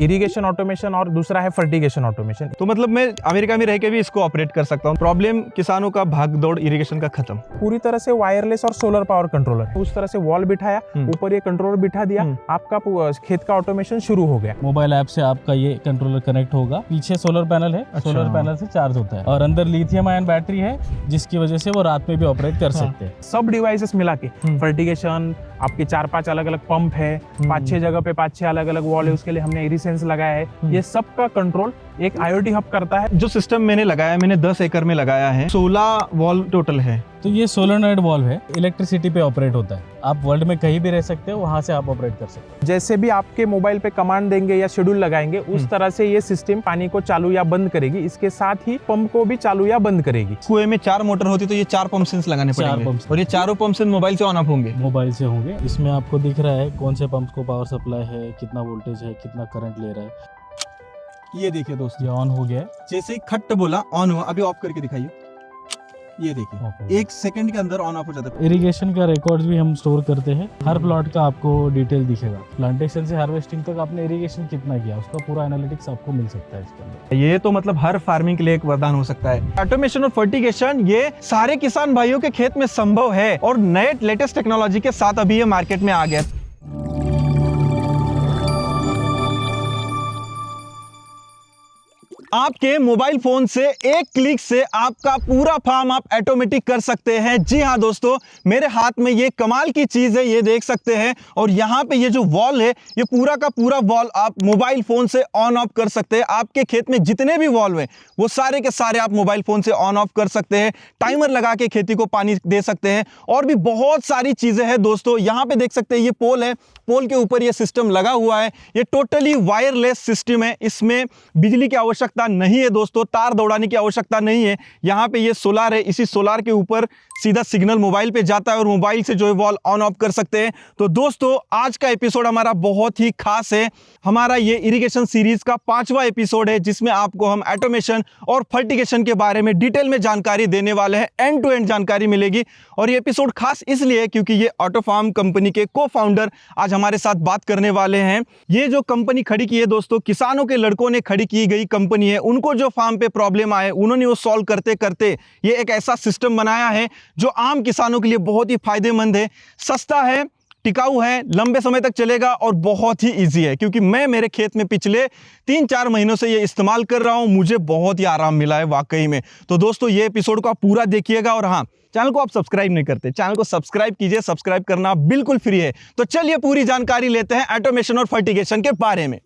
Irrigation automation और दूसरा है फर्टिगेशन ऑटोमेशन। तो मतलब मैं अमेरिका में रह के भी इसको ऑपरेट कर सकता हूँ। प्रॉब्लम किसानों का भाग दौड़ इरिगेशन का खत्म। पूरी तरह से वायरलेस और सोलर पावर कंट्रोलर, उस तरह से वॉल बिठाया, ऊपर ये कंट्रोलर बिठा दिया, आपका खेत का ऑटोमेशन शुरू हो गया। मोबाइल ऐप से आपका ये कंट्रोलर कनेक्ट होगा। पीछे सोलर पैनल है, सोलर पैनल से चार्ज होता है और अंदर लिथियम आयन बैटरी है जिसकी वजह से वो रात में भी ऑपरेट कर सकते हैं। सब डिवाइसेस मिला के फर्टिगेशन, आपके 4-5 अलग अलग पंप है, 5-6 जगह पे 5-6 अलग अलग वॉल है, उसके लिए हमने इरिसेंस लगाया है। ये सब का कंट्रोल एक IoT हब करता है। जो सिस्टम मैंने लगाया, मैंने 10 एकड़ में लगाया है, 16 वॉल टोटल है। तो ये सोलेनॉइड वॉल्व है, इलेक्ट्रिसिटी पे ऑपरेट होता है। आप वर्ल्ड में कहीं भी रह सकते हो, वहां से आप ऑपरेट कर सकते हो। जैसे भी आपके मोबाइल पे कमांड देंगे या शेड्यूल लगाएंगे, उस तरह से ये सिस्टम पानी को चालू या बंद करेगी। इसके साथ ही पंप को भी चालू या बंद करेगी। कुएं में 4 मोटर होती तो ये 4 पंप सेंस लगाने पड़ेंगे और ये चारों पंप सेंस मोबाइल से ऑन ऑफ होंगे। मोबाइल से होंगे। इसमें आपको दिख रहा है कौन से पंप को पावर सप्लाई है, कितना वोल्टेज है, कितना करंट ले रहा है। ये देखिए दोस्तों, ये ऑन हो गया है। जैसे ही खट्ट बोला ऑन हुआ। अभी ऑफ करके दिखाइए। ये देखिए 1 सेकंड के अंदर ऑन ऑफ हो जाता है। इरिगेशन का रिकॉर्ड्स भी हम स्टोर करते हैं। हर प्लॉट का आपको डिटेल दिखेगा। प्लांटेशन से हार्वेस्टिंग तक आपने इरिगेशन कितना किया, उसका पूरा एनालिटिक्स आपको मिल सकता है इसके अंदर। ये तो मतलब हर फार्मिंग के लिए एक वरदान हो सकता है। ऑटोमेशन और फर्टिगेशन ये सारे किसान भाइयों के खेत में संभव है और नए लेटेस्ट टेक्नोलॉजी के साथ अभी ये मार्केट में आ गया। आपके मोबाइल फोन से एक क्लिक से आपका पूरा फार्म आप ऑटोमेटिक कर सकते हैं। जी हाँ दोस्तों, मेरे हाथ में ये कमाल की चीज है, ये देख सकते हैं। और यहाँ पे ये जो वॉल है, ये पूरा का पूरा वॉल आप मोबाइल फोन से ऑन ऑफ कर सकते हैं। आपके खेत में जितने भी वॉल हैं वो सारे के सारे आप मोबाइल फोन से ऑन ऑफ कर सकते हैं। टाइमर लगा के खेती को पानी दे सकते हैं और भी बहुत सारी चीजें हैं दोस्तों। यहाँ पे देख सकते हैं ये पोल है, पोल के ऊपर ये सिस्टम लगा हुआ है। ये टोटली वायरलेस सिस्टम है, इसमें बिजली की आवश्यकता नहीं है दोस्तों, तार दौड़ाने की आवश्यकता नहीं है। यहाँ पे ये सोलार है, इसी सोलार के ऊपर सीधा सिग्नल मोबाइल पे जाता है और मोबाइल से जो है वॉल ऑन ऑफ कर सकते हैं। तो दोस्तों आज का एपिसोड हमारा बहुत ही खास है। हमारा ये इरिगेशन सीरीज का 5वां एपिसोड है जिसमें आपको हम ऑटोमेशन और फर्टिगेशन के बारे में डिटेल में जानकारी देने वाले हैं। एंड टू एंड जानकारी मिलेगी और ये एपिसोड खास इसलिए क्योंकि ये ऑटोफार्म कंपनी के को फाउंडर आज हमारे साथ बात करने वाले हैं। ये जो कंपनी खड़ी की है दोस्तों, किसानों के लड़कों ने खड़ी की गई कंपनी है। उनको जो फार्म पे प्रॉब्लम आए उन्होंने वो सॉल्व करते करते ये एक ऐसा सिस्टम बनाया है जो आम किसानों के लिए बहुत ही फायदेमंद है, सस्ता है, टिकाऊ है, लंबे समय तक चलेगा और बहुत ही इजी है। क्योंकि मैं मेरे खेत में पिछले 3-4 महीनों से ये इस्तेमाल कर रहा हूं, मुझे बहुत ही आराम मिला है वाकई में। तो दोस्तों ये एपिसोड को आप पूरा देखिएगा और हाँ, चैनल को आप सब्सक्राइब नहीं करते, चैनल को सब्सक्राइब कीजिए। सब्सक्राइब करना बिल्कुल फ्री है। तो चलिए पूरी जानकारी लेते हैं ऑटोमेशन और फर्टिगेशन के बारे में।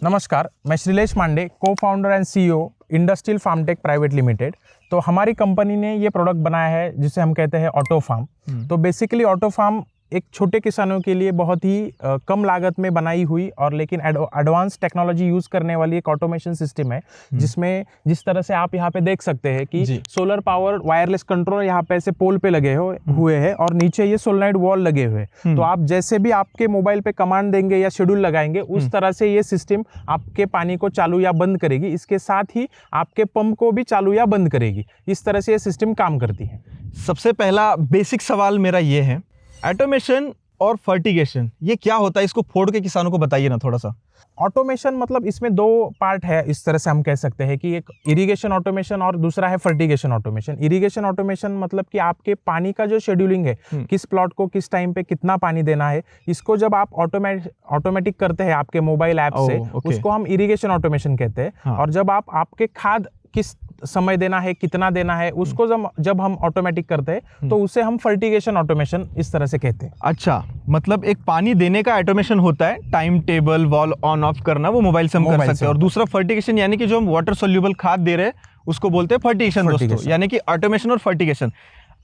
नमस्कार, मैं Shrilesh Mande, cofounder and CEO industrial farm tech private limited. तो हमारी कंपनी ने ये प्रोडक्ट बनाया है जिसे हम कहते हैं ऑटो फार्म। तो बेसिकली ऑटो फार्म एक छोटे किसानों के लिए बहुत ही कम लागत में बनाई हुई और लेकिन एडवांस टेक्नोलॉजी यूज़ करने वाली एक ऑटोमेशन सिस्टम है, जिसमें जिस तरह से आप यहाँ पे देख सकते हैं कि सोलर पावर वायरलेस कंट्रोल यहाँ पे ऐसे पोल पे लगे हुए हैं और नीचे ये सोलेनॉइड वॉल लगे हुए हैं। तो आप जैसे भी आपके मोबाइल पे कमांड देंगे या शेड्यूल लगाएंगे, उस तरह से ये सिस्टम आपके पानी को चालू या बंद करेगी। इसके साथ ही आपके पंप को भी चालू या बंद करेगी। इस तरह से ये सिस्टम काम करती है। सबसे पहला बेसिक सवाल मेरा ये है, ऑटोमेशन और फर्टिगेशन ये क्या होता है? इसको फोड़ के किसानों को बताइए ना थोड़ा सा। ऑटोमेशन मतलब इसमें 2 पार्ट है, इस तरह से हम कह सकते हैं कि एक इरिगेशन ऑटोमेशन और दूसरा है फर्टिगेशन ऑटोमेशन। इरिगेशन ऑटोमेशन मतलब कि आपके पानी का जो शेड्यूलिंग है, किस प्लॉट को किस टाइम पे कितना पानी देना है, इसको जब आप ऑटोमेटिक करते हैं आपके मोबाइल ऐप से, उसको हम इरिगेशन ऑटोमेशन कहते हैं। और जब आपके खाद किस समय देना है, कितना देना है, उसको जब हम ऑटोमेटिक करते हैं तो उसे हम फर्टिगेशन ऑटोमेशन इस तरह से कहते हैं। अच्छा, मतलब एक पानी देने का ऑटोमेशन होता है, time table, wall on off करना, वो मोबाइल से हम कर सकते हैं। और दूसरा फर्टिगेशन यानी कि जो हम वाटर सोल्यूबल खाद दे रहे हैं उसको बोलते हैं फर्टिगेशन दोस्तों, यानी कि ऑटोमेशन और फर्टिगेशन।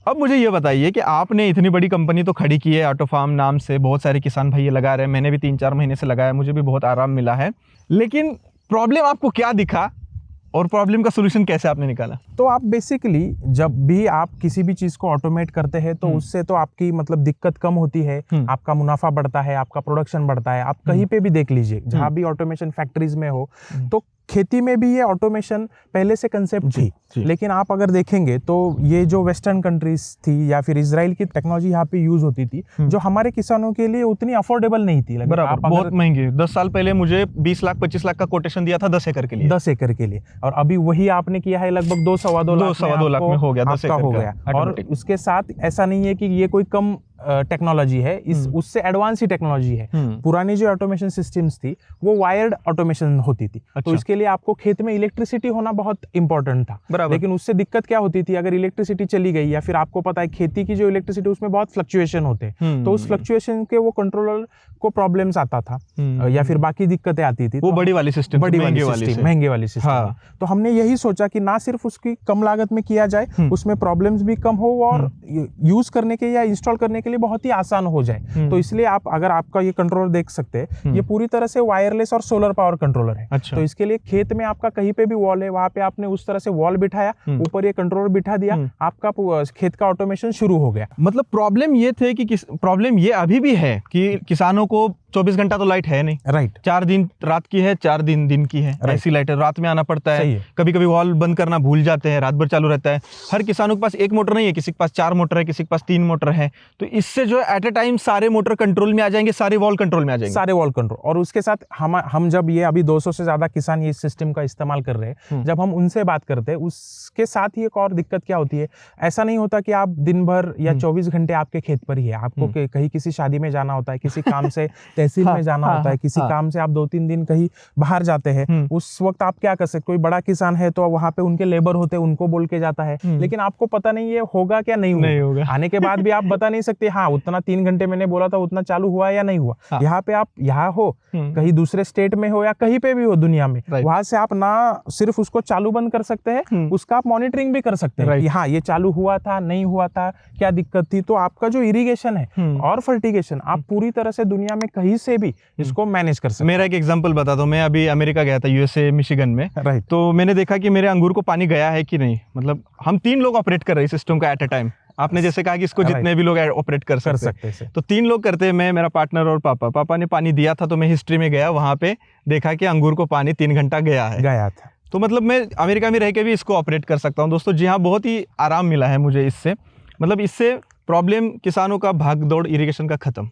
अब मुझे ये बताइए कि आपने इतनी बड़ी कंपनी तो खड़ी की है ऑटो फार्म नाम से, बहुत सारे किसान भाई ये लगा रहे हैं, मैंने भी 3-4 महीने से लगाया, मुझे भी बहुत आराम मिला है। लेकिन प्रॉब्लम आपको क्या दिखा और प्रॉब्लम का सॉल्यूशन कैसे आपने निकाला? तो आप बेसिकली जब भी आप किसी भी चीज को ऑटोमेट करते हैं तो उससे तो आपकी मतलब दिक्कत कम होती है, आपका मुनाफा बढ़ता है, आपका प्रोडक्शन बढ़ता है। आप कहीं पे भी देख लीजिए, जहां भी ऑटोमेशन फैक्ट्रीज में हो, तो खेती में भी ये ऑटोमेशन पहले से कंसेप्ट थी, लेकिन आप अगर देखेंगे तो ये जो वेस्टर्न कंट्रीज थी या फिर इजराइल की टेक्नोलॉजी यहाँ पे यूज होती थी, जो हमारे किसानों के लिए उतनी अफोर्डेबल नहीं थी। बराबर, बहुत महंगी। 10 साल पहले मुझे 20 लाख 25 लाख का कोटेशन दिया था 10 एकड़ के लिए। 10 एकड़ के लिए, और अभी वही आपने किया है लगभग 2-2.25 लाख में हो गया, 10 एकड़ हो गया। और उसके साथ ऐसा नहीं है कि ये कोई कम टेक्नोलॉजी है, इस उससे एडवांस ही टेक्नोलॉजी है। पुरानी जो ऑटोमेशन सिस्टम्स थी वो वायर्ड ऑटोमेशन होती थी। तो इसके लिए आपको खेत में इलेक्ट्रिसिटी होना बहुत इंपॉर्टेंट था। लेकिन उससे दिक्कत क्या होती थी, अगर इलेक्ट्रिसिटी चली गई या फिर आपको पता है खेती की जो इलेक्ट्रिसिटी उसमें बहुत फ्लक्चुएशन होते हैं, तो उस फ्लक्चुएशन के वो कंट्रोलर को प्रॉब्लम्स आता था या फिर बाकी दिक्कतें आती थी। वो बड़ी वाली सिस्टम, महंगे वाली सिस्टम। तो हमने यही सोचा कि ना सिर्फ उसकी कम लागत में किया जाए, उसमें प्रॉब्लम्स भी कम हो और यूज करने के या इंस्टॉल करने के लिए बहुत ही आसान हो जाए। तो इसलिए आप अगर आपका ये कंट्रोलर देख सकते हैं, ये पूरी तरह से वायरलेस और सोलर पावर कंट्रोलर है। तो इसके लिए खेत में आपका कहीं पे भी वॉल है, वहां पे आपने उस तरह से वॉल बिठाया, ऊपर ये कंट्रोलर बिठा दिया, आपका खेत का ऑटोमेशन शुरू हो गया। मतलब प्रॉब्लम ये थे कि प्रॉब्लम ये अभी भी है कि किसानों को 24 घंटा तो लाइट है नहीं। राइट। 4 दिन रात की है, 4 दिन दिन की है। ऐसी लाइट है, रात में आना पड़ता है। कभी कभी वॉल बंद करना भूल जाते हैं, रात भर चालू रहता है। हर किसानों के पास एक मोटर नहीं है, किसी के पास 4 मोटर है, किसी के पास 3 मोटर है। तो इससे जो एट ए टाइम सारे मोटर कंट्रोल में आ जाएंगे, सारे वॉल कंट्रोल में आ जाएंगे, सारे वॉल कंट्रोल। और उसके साथ हम जब ये अभी 200 से ज्यादा किसान ये सिस्टम का इस्तेमाल कर रहे हैं, जब हम उनसे बात करते हैं, उसके साथ ही एक और दिक्कत क्या होती है, ऐसा नहीं होता कि आप दिन भर या 24 घंटे आपके खेत पर ही है। आपको कहीं किसी शादी में जाना होता है, किसी काम से तहसील में जाना होता है, किसी काम से आप 2-3 दिन कहीं बाहर जाते हैं। उस वक्त आप क्या कर सकते, कोई बड़ा किसान है तो वहां पे उनके लेबर होते हैं, उनको बोल के जाता है, लेकिन आपको पता नहीं ये होगा क्या नहीं होगा। आने के बाद भी आप बता नहीं सकते हाँ उतना 3 घंटे मैंने बोला था उतना चालू हुआ या नहीं हुआ। यहाँ पे आप यहाँ हो, कहीं दूसरे स्टेट में हो या कहीं पे भी हो दुनिया में, वहां से आप ना सिर्फ उसको चालू बंद कर सकते हैं, उसका आप मॉनिटरिंग भी कर सकते हैं कि हाँ ये चालू हुआ था, नहीं हुआ था, क्या दिक्कत थी। तो आपका जो इरिगेशन है और फर्टिगेशन, आप पूरी तरह से दुनिया में कहीं से भी इसको मैनेज कर सकते हैं। मेरा एक एग्जांपल बता दो, मैं अभी अमेरिका गया था, यूएसए मिशिगन में। तो मैंने देखा कि मेरे अंगूर को पानी गया है कि नहीं। मतलब हम 3 लोग ऑपरेट कर रहे हैं सिस्टम का एट ए टाइम। आपने जैसे कहा कि इसको जितने भी लोग ऑपरेट कर सकते हैं, तो 3 लोग करते हैं, मैं, मेरा पार्टनर और पापा ने पानी दिया था। तो मैं हिस्ट्री में गया, वहां पे देखा कि अंगूर को पानी 3 घंटा गया था। तो मतलब मैं अमेरिका में रह के भी इसको ऑपरेट कर सकता हूँ दोस्तों। जी हाँ, बहुत ही आराम मिला है मुझे इससे। मतलब इससे प्रॉब्लम किसानों का भाग दौड़ इरिगेशन का खत्म।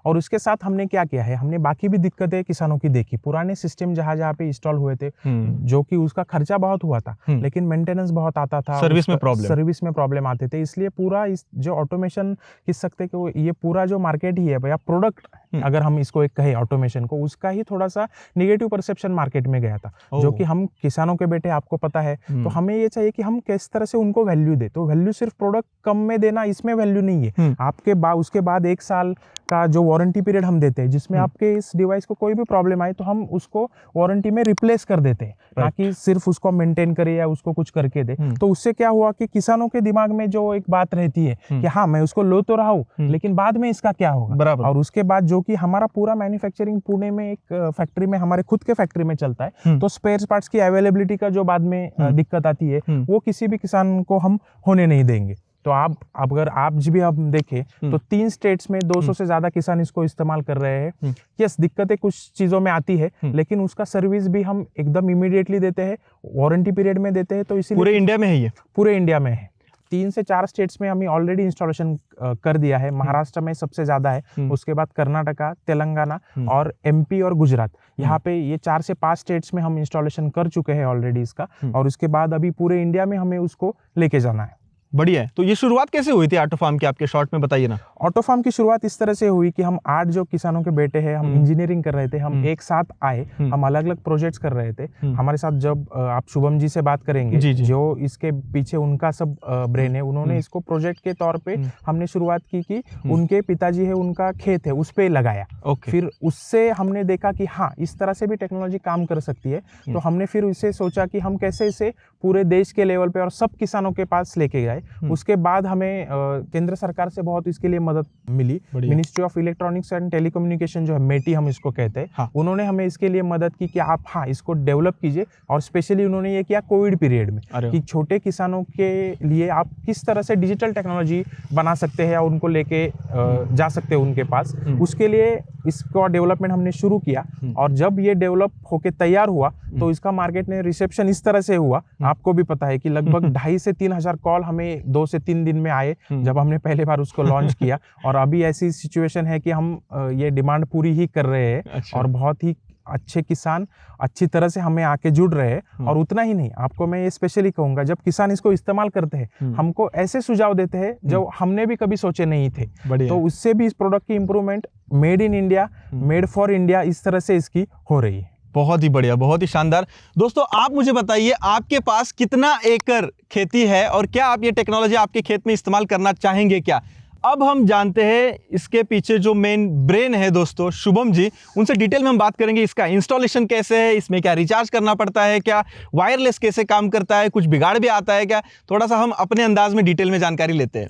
और उसके साथ हमने क्या किया है, हमने बाकी भी दिक्कतें किसानों की देखी। पुराने सिस्टम जहाँ पे इंस्टॉल हुए थे, जो कि उसका खर्चा बहुत हुआ था, लेकिन मेंटेनेंस बहुत आता था, सर्विस में प्रॉब्लम आते थे। इसलिए पूरा इस जो ऑटोमेशन कह सकते कि ये पूरा जो मार्केट ही है भैया, प्रोडक्ट अगर हम इसको एक कहे ऑटोमेशन को, उसका ही थोड़ा सा निगेटिव परसेप्शन मार्केट में गया था, जो कि हम किसानों के बेटे आपको पता है। तो हमें ये चाहिए कि हम किस तरह से उनको वैल्यू दे। तो वैल्यू सिर्फ प्रोडक्ट कम में देना, इसमें वैल्यू नहीं है। आपके उसके बाद 1 साल का जो वारंटी पीरियड हम देते हैं, जिसमें आपके इस डिवाइस को कोई भी प्रॉब्लम आए तो हम उसको वारंटी में रिप्लेस कर देते हैं, ना कि सिर्फ उसको मेंटेन करें या उसको कुछ करके दे। तो उससे क्या हुआ कि किसानों के दिमाग में जो एक बात रहती है कि हाँ मैं उसको लो तो रहा हूँ, लेकिन बाद में इसका क्या होगा। और उसके बाद जो कि हमारा पूरा मैन्युफैक्चरिंग पुणे में एक फैक्ट्री में, हमारे खुद के फैक्ट्री में चलता है, तो स्पेयर पार्ट्स की अवेलेबिलिटी का जो बाद में दिक्कत आती है, वो किसी भी किसान को हम होने नहीं देंगे। तो अगर आप भी हम देखें तो 3 स्टेट्स में 200 से ज्यादा किसान इसको इस्तेमाल कर रहे हैं। यस, दिक्कतें कुछ चीजों में आती है, लेकिन उसका सर्विस भी हम एकदम इमीडिएटली देते हैं, वारंटी पीरियड में देते हैं। तो इसीलिए पूरे इंडिया में है ये, पूरे इंडिया में है। 3 से 4 स्टेट्स में हमें ऑलरेडी इंस्टॉलेशन कर दिया है। महाराष्ट्र में सबसे ज्यादा है, उसके बाद कर्नाटका, तेलंगाना और एमपी और गुजरात। यहाँ पे ये 4 से 5 स्टेट्स में हम इंस्टॉलेशन कर चुके हैं ऑलरेडी इसका, और उसके बाद अभी पूरे इंडिया में हमें उसको लेके जाना है। बढ़िया है। तो ये शुरुआत कैसे हुई थी ऑटोफार्म की, आपके शॉर्ट में बताइए ना। ऑटोफार्म की शुरुआत इस तरह से हुई कि हम 8 जो किसानों के बेटे हैं, हम इंजीनियरिंग कर रहे थे, हम एक साथ आए, हम अलग अलग प्रोजेक्ट्स कर रहे थे। हमारे साथ जब आप शुभम जी से बात करेंगे, जो इसके पीछे उनका सब ब्रेन है, उन्होंने इसको प्रोजेक्ट के तौर पे हमने शुरुआत की कि उनके पिताजी है, उनका खेत है, उस पे लगाया। फिर उससे हमने देखा कि हाँ इस तरह से भी टेक्नोलॉजी काम कर सकती है। तो हमने फिर इसे सोचा कि हम कैसे इसे पूरे देश के लेवल पे और सब किसानों के पास लेके गए। उसके बाद हमें केंद्र सरकार से बहुत इसके लिए मदद मिली। Ministry of electronics and telecommunication जो है, मेटी हम इसको कहते हैं, उन्होंने हमें इसके लिए मदद की कि आप हाँ इसको डेवलप कीजिए। और स्पेशली उन्होंने ये किया कोविड पीरियड में, कि छोटे किसानों के लिए आप किस तरह से डिजिटल टेक्नोलॉजी बना सकते हैं या उनको लेके जा सकते हैं उनके पास। उसके लिए इसका डेवलपमेंट हमने शुरू किया और जब ये डेवलप होके तैयार हुआ तो इसका मार्केट में रिसेप्शन इस तरह से हुआ, आपको भी पता है कि लगभग 2,500 से 3,000 कॉल हमें 2 से 3 दिन में आए जब हमने पहले बार उसको लॉन्च किया। और अभी ऐसी सिचुएशन है कि हम ये डिमांड पूरी ही कर रहे हैं। अच्छा। और बहुत ही अच्छे किसान अच्छी तरह से हमें आके जुड़ रहे हैं। और उतना ही नहीं, आपको मैं ये स्पेशली कहूँगा, जब किसान इसको इस्तेमाल करते हैं हमको ऐसे सुझाव देते हैं जो हमने भी कभी सोचे नहीं थे। तो उससे भी इस प्रोडक्ट की improvement made in India, made for India, इस तरह से इसकी हो रही है। बहुत ही बढ़िया, बहुत ही शानदार। दोस्तों आप मुझे बताइए, आपके पास कितना एकड़ खेती है और क्या आप ये टेक्नोलॉजी आपके खेत में इस्तेमाल करना चाहेंगे क्या? अब हम जानते हैं इसके पीछे जो मेन ब्रेन है दोस्तों, शुभम जी, उनसे डिटेल में हम बात करेंगे। इसका इंस्टॉलेशन कैसे है, इसमें क्या रिचार्ज करना पड़ता है, क्या वायरलेस कैसे काम करता है, कुछ बिगाड़ भी आता है क्या, थोड़ा सा हम अपने अंदाज में डिटेल में जानकारी लेते हैं।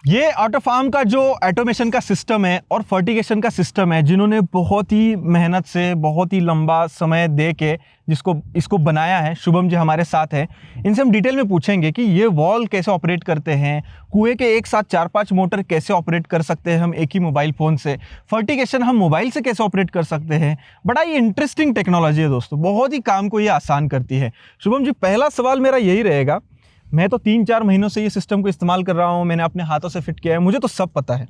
ये ऑटो फार्म का जो ऑटोमेशन का सिस्टम है और फर्टिगेशन का सिस्टम है, जिन्होंने बहुत ही मेहनत से, बहुत ही लंबा समय दे के इसको बनाया है, शुभम जी हमारे साथ है। इनसे हम डिटेल में पूछेंगे कि ये वॉल कैसे ऑपरेट करते हैं, कुएं के एक साथ 4-5 मोटर कैसे ऑपरेट कर सकते हैं हम एक ही मोबाइल फ़ोन से, फर्टिगेशन हम मोबाइल से कैसे ऑपरेट कर सकते हैं। बड़ा ही इंटरेस्टिंग टेक्नोलॉजी है दोस्तों, बहुत ही काम को ये आसान करती है। शुभम जी, पहला सवाल मेरा यही रहेगा, मैं तो 3-4 महीनों से ये सिस्टम को इस्तेमाल कर रहा हूँ, मैंने अपने हाथों से फिट किया है, मुझे तो सब पता है।